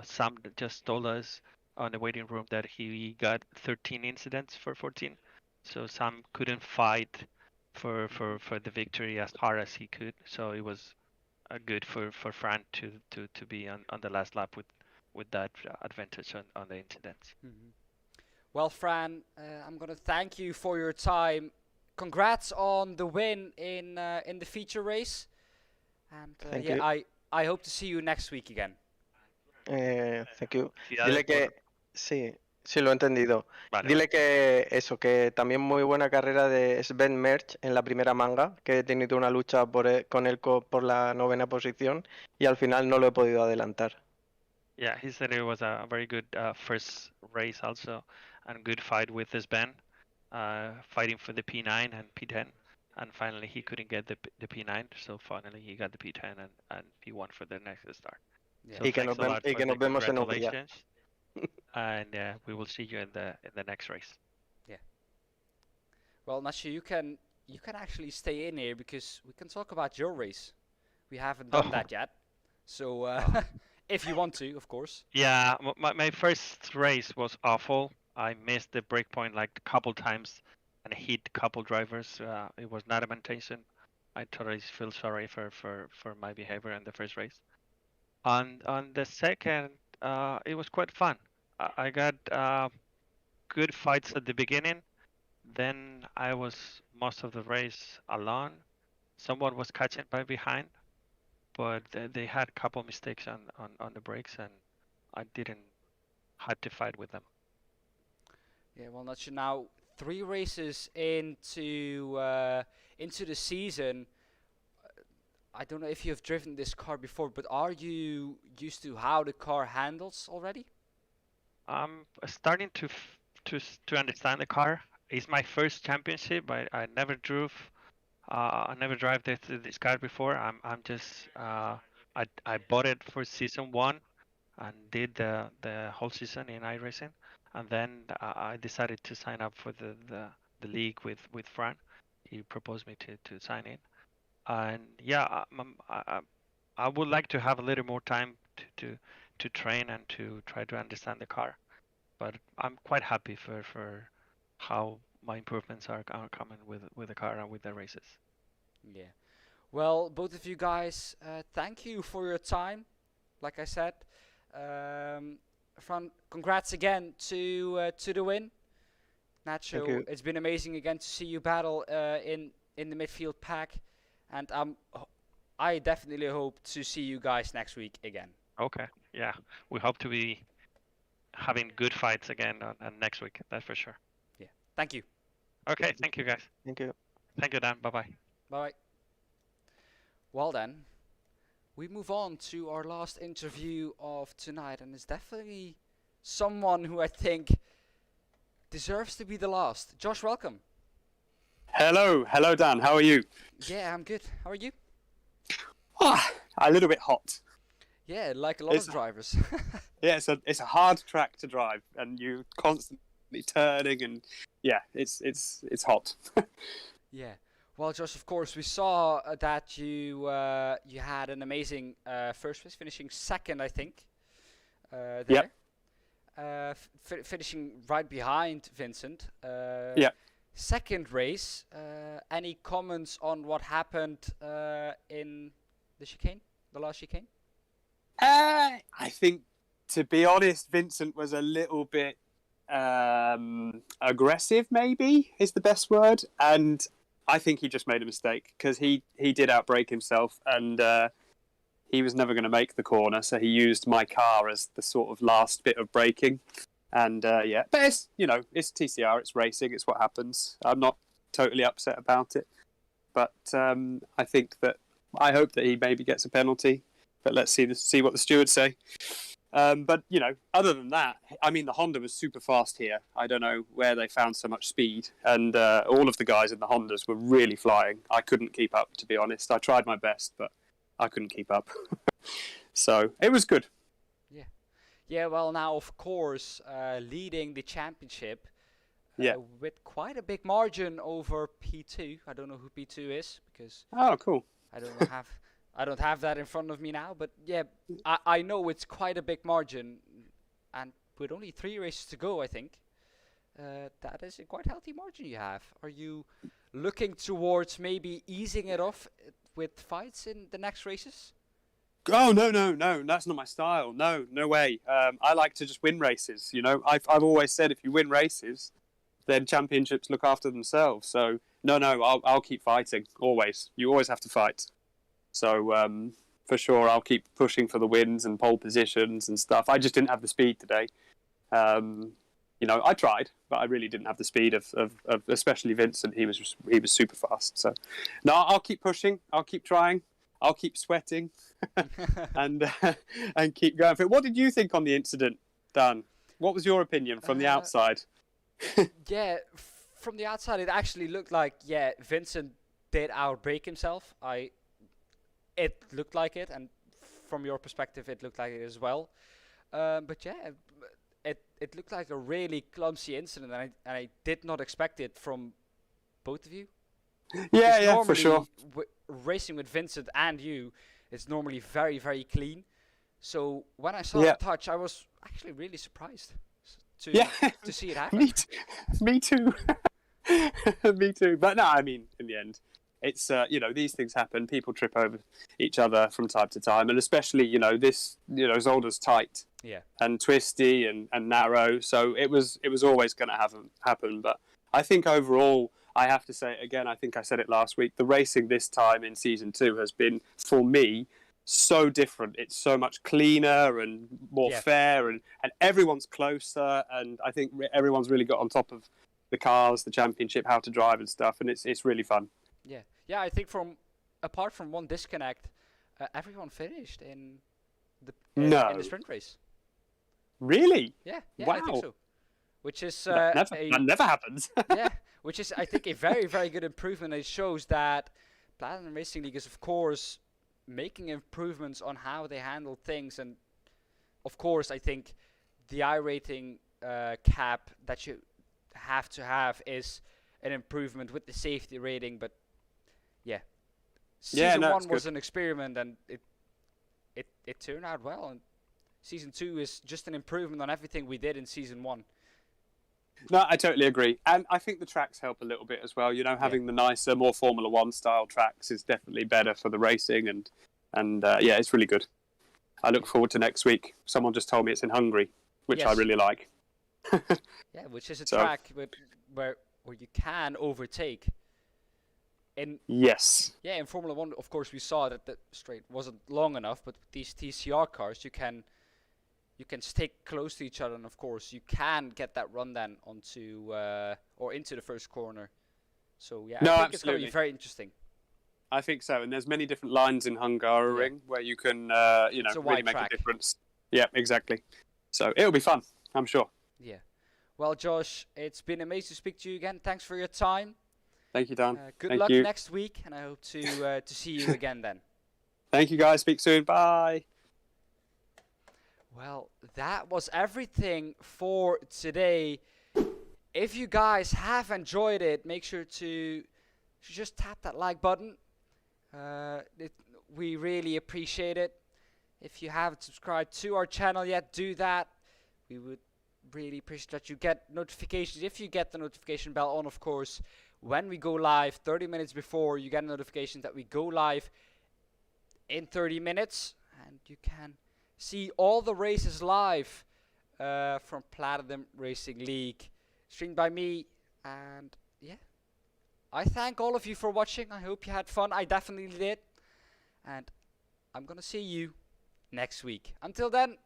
Sam just told us on the waiting room that he got 13 incidents for 14. So Sam couldn't fight for the victory as hard as he could. So it was good for Fran to be on the last lap with that advantage on the incidents. Well, Fran, I'm gonna thank you for your time. Congrats on the win in the feature race, and Thank you. I hope to see you next week again. Thank you. Felicidades Dile que sí lo he entendido. Vale, Dile que eso, que también muy buena carrera de Sven Merch en la primera manga, que he tenido una lucha con él por la 9ª posición y al final no lo he podido adelantar. Yeah, he said it was a very good first race also, and good fight with his band, fighting for the P9 and P10, and finally he couldn't get the P9, so finally he got the P10 and P1 for the next start. Yeah. So Y que thanks nos a lot y for que the nos vemos en Hungría. congratulations, and we will see you in the next race. Well, Nacho, you can you can actually stay in here because we can talk about your race. We haven't done that yet. So, if you want to, of course. Yeah, my first race was awful. I missed the breakpoint like a couple times and hit a couple drivers. It was not a intention. I totally feel sorry for my behavior in the first race. On the second, it was quite fun. I got good fights at the beginning. Then I was most of the race alone. Someone was catching by behind, but they had a couple mistakes on the brakes, and I didn't had to fight with them. Yeah, well, not sure now. 3 races into the season. I don't know if you've driven this car before, but are you used to how the car handles already? I'm starting to understand the car. It's my first championship. I never drove. I never drive this car before. I'm just I bought it for season one and did the whole season in iRacing, and then I decided to sign up for the league with Fran. He proposed me to sign in, and yeah, I would like to have a little more time to train and to try to understand the car. But I'm quite happy for how my improvements are coming with the car and with the races. Yeah. Well, both of you guys, thank you for your time. Like I said, Fran, congrats again to the win. Thank Nacho, you. it's been amazing again to see you battle in the midfield pack, and I definitely hope to see you guys next week again. Okay, yeah, we hope to be having good fights again on next week. That's for sure. Yeah. Thank you. Okay, thank you guys. Thank you. Thank you, Dan. Bye bye. Bye. Well then, we move on to our last interview of tonight, and it's definitely someone who I think deserves to be the last. Josh, welcome. Hello, Dan. How are you? Yeah, I'm good. How are you? A little bit hot. Yeah, like a lot It's- of drivers. Yeah, it's a hard track to drive, and you constantly turning, and yeah, it's hot. Yeah. Well, Josh, of course, we saw that you had an amazing first race, finishing second, I think. There. Yep. Finishing right behind Vincent. Yep. Second race. Any comments on what happened in the chicane, the last chicane? I think, to be honest, Vincent was a little bit aggressive. Maybe is the best word, and I think he just made a mistake because he did outbrake himself, and he was never going to make the corner, so he used my car as the sort of last bit of braking. And yeah, but it's it's TCR, it's racing, it's what happens. I'm not totally upset about it, but I hope that he maybe gets a penalty. But let's see what the stewards say. But other than that, I mean, the Honda was super fast here. I don't know where they found so much speed, and all of the guys in the Hondas were really flying. I couldn't keep up, to be honest. I tried my best, but I couldn't keep up. So it was good. Yeah, well, now, of course, leading the championship Yeah. with quite a big margin over P2. I don't know who P2 is because Oh, cool. I don't have that in front of me now. But yeah, I know it's quite a big margin, and with only 3 races to go, I think that is a quite healthy margin you have. Are you looking towards maybe easing it off with fights in the next races? Oh no, that's not my style. No way. I like to just win races. I've always said if you win races, then championships look after themselves. So no, I'll keep fighting always. You always have to fight. So for sure, I'll keep pushing for the wins and pole positions and stuff. I just didn't have the speed today. I tried, but I really didn't have the speed of especially Vincent. He was super fast. So no, I'll keep pushing. I'll keep trying. I'll keep sweating and keep going for it. What did you think on the incident, Dan? What was your opinion from the outside? Yeah, from the outside, it actually looked like Vincent did outbrake himself. It looked like it, and from your perspective, it looked like it as well. But yeah, it looked like a really clumsy incident, and I did not expect it from both of you. Yeah, 'Cause yeah, for sure. normally racing with Vincent and you is normally very, very clean. So when I saw Yeah. the touch, I was actually really surprised to Yeah, to see it happen. me me too. Me too. But no, I mean, in the end, it's you know, these things happen. People trip over each other from time to time, and especially this Zolder's tight Yeah. and twisty and narrow, so it was always going to happen. But I think overall, I have to say it again. I think I said it last week. The racing this time in season 2 has been, for me, so different. It's so much cleaner and more Yeah. fair, and everyone's closer. And I think everyone's really got on top of the cars, the championship, how to drive and stuff, and it's really fun. Yeah. Yeah, I think apart from one disconnect, everyone finished in in No. the sprint race. Really? Yeah, I Wow. think so. Which is That never happens. yeah, which is I think a very, very good improvement. It shows that Platinum Racing League is of course making improvements on how they handle things, and of course I think the I rating cap that you have to have is an improvement with the safety rating. But yeah, season no, 1 it's was good. an experiment, and it turned out well. And season 2 is just an improvement on everything we did in season 1. No, I totally agree. And I think the tracks help a little bit as well. Having the nicer, more Formula One style tracks is definitely better for the racing. And yeah, it's really good. I look forward to next week. Someone just told me it's in Hungary, which I Yes. really like. Yeah, which is a So- track where you can overtake. In Yes. in Formula One, of course, we saw that the straight wasn't long enough, but with these TCR cars, you can stick close to each other, and of course, you can get that run then onto or into the first corner. So yeah, No, I think it's going to absolutely. be very interesting. I think so. And there's many different lines in Hungaroring where you can, a really wide make track. a difference. Yeah, exactly. So it'll be fun, I'm sure. Yeah. Well, Josh, it's been amazing to speak to you again. Thanks for your time. Thank you, Dan. Good Thank luck you. next week, and I hope to see you again then. Thank you, guys. Speak soon. Bye. Well, that was everything for today. If you guys have enjoyed it, make sure to just tap that like button. We really appreciate it. If you haven't subscribed to our channel yet, do that. We would really appreciate that you get notifications. If you get the notification bell on, of course, when we go live 30 minutes before, you get a notification that we go live in 30 minutes, and you can see all the races live from Platinum Racing League, streamed by me. And yeah, I thank all of you for watching. I hope you had fun. I definitely did. And I'm gonna see you next week. Until then,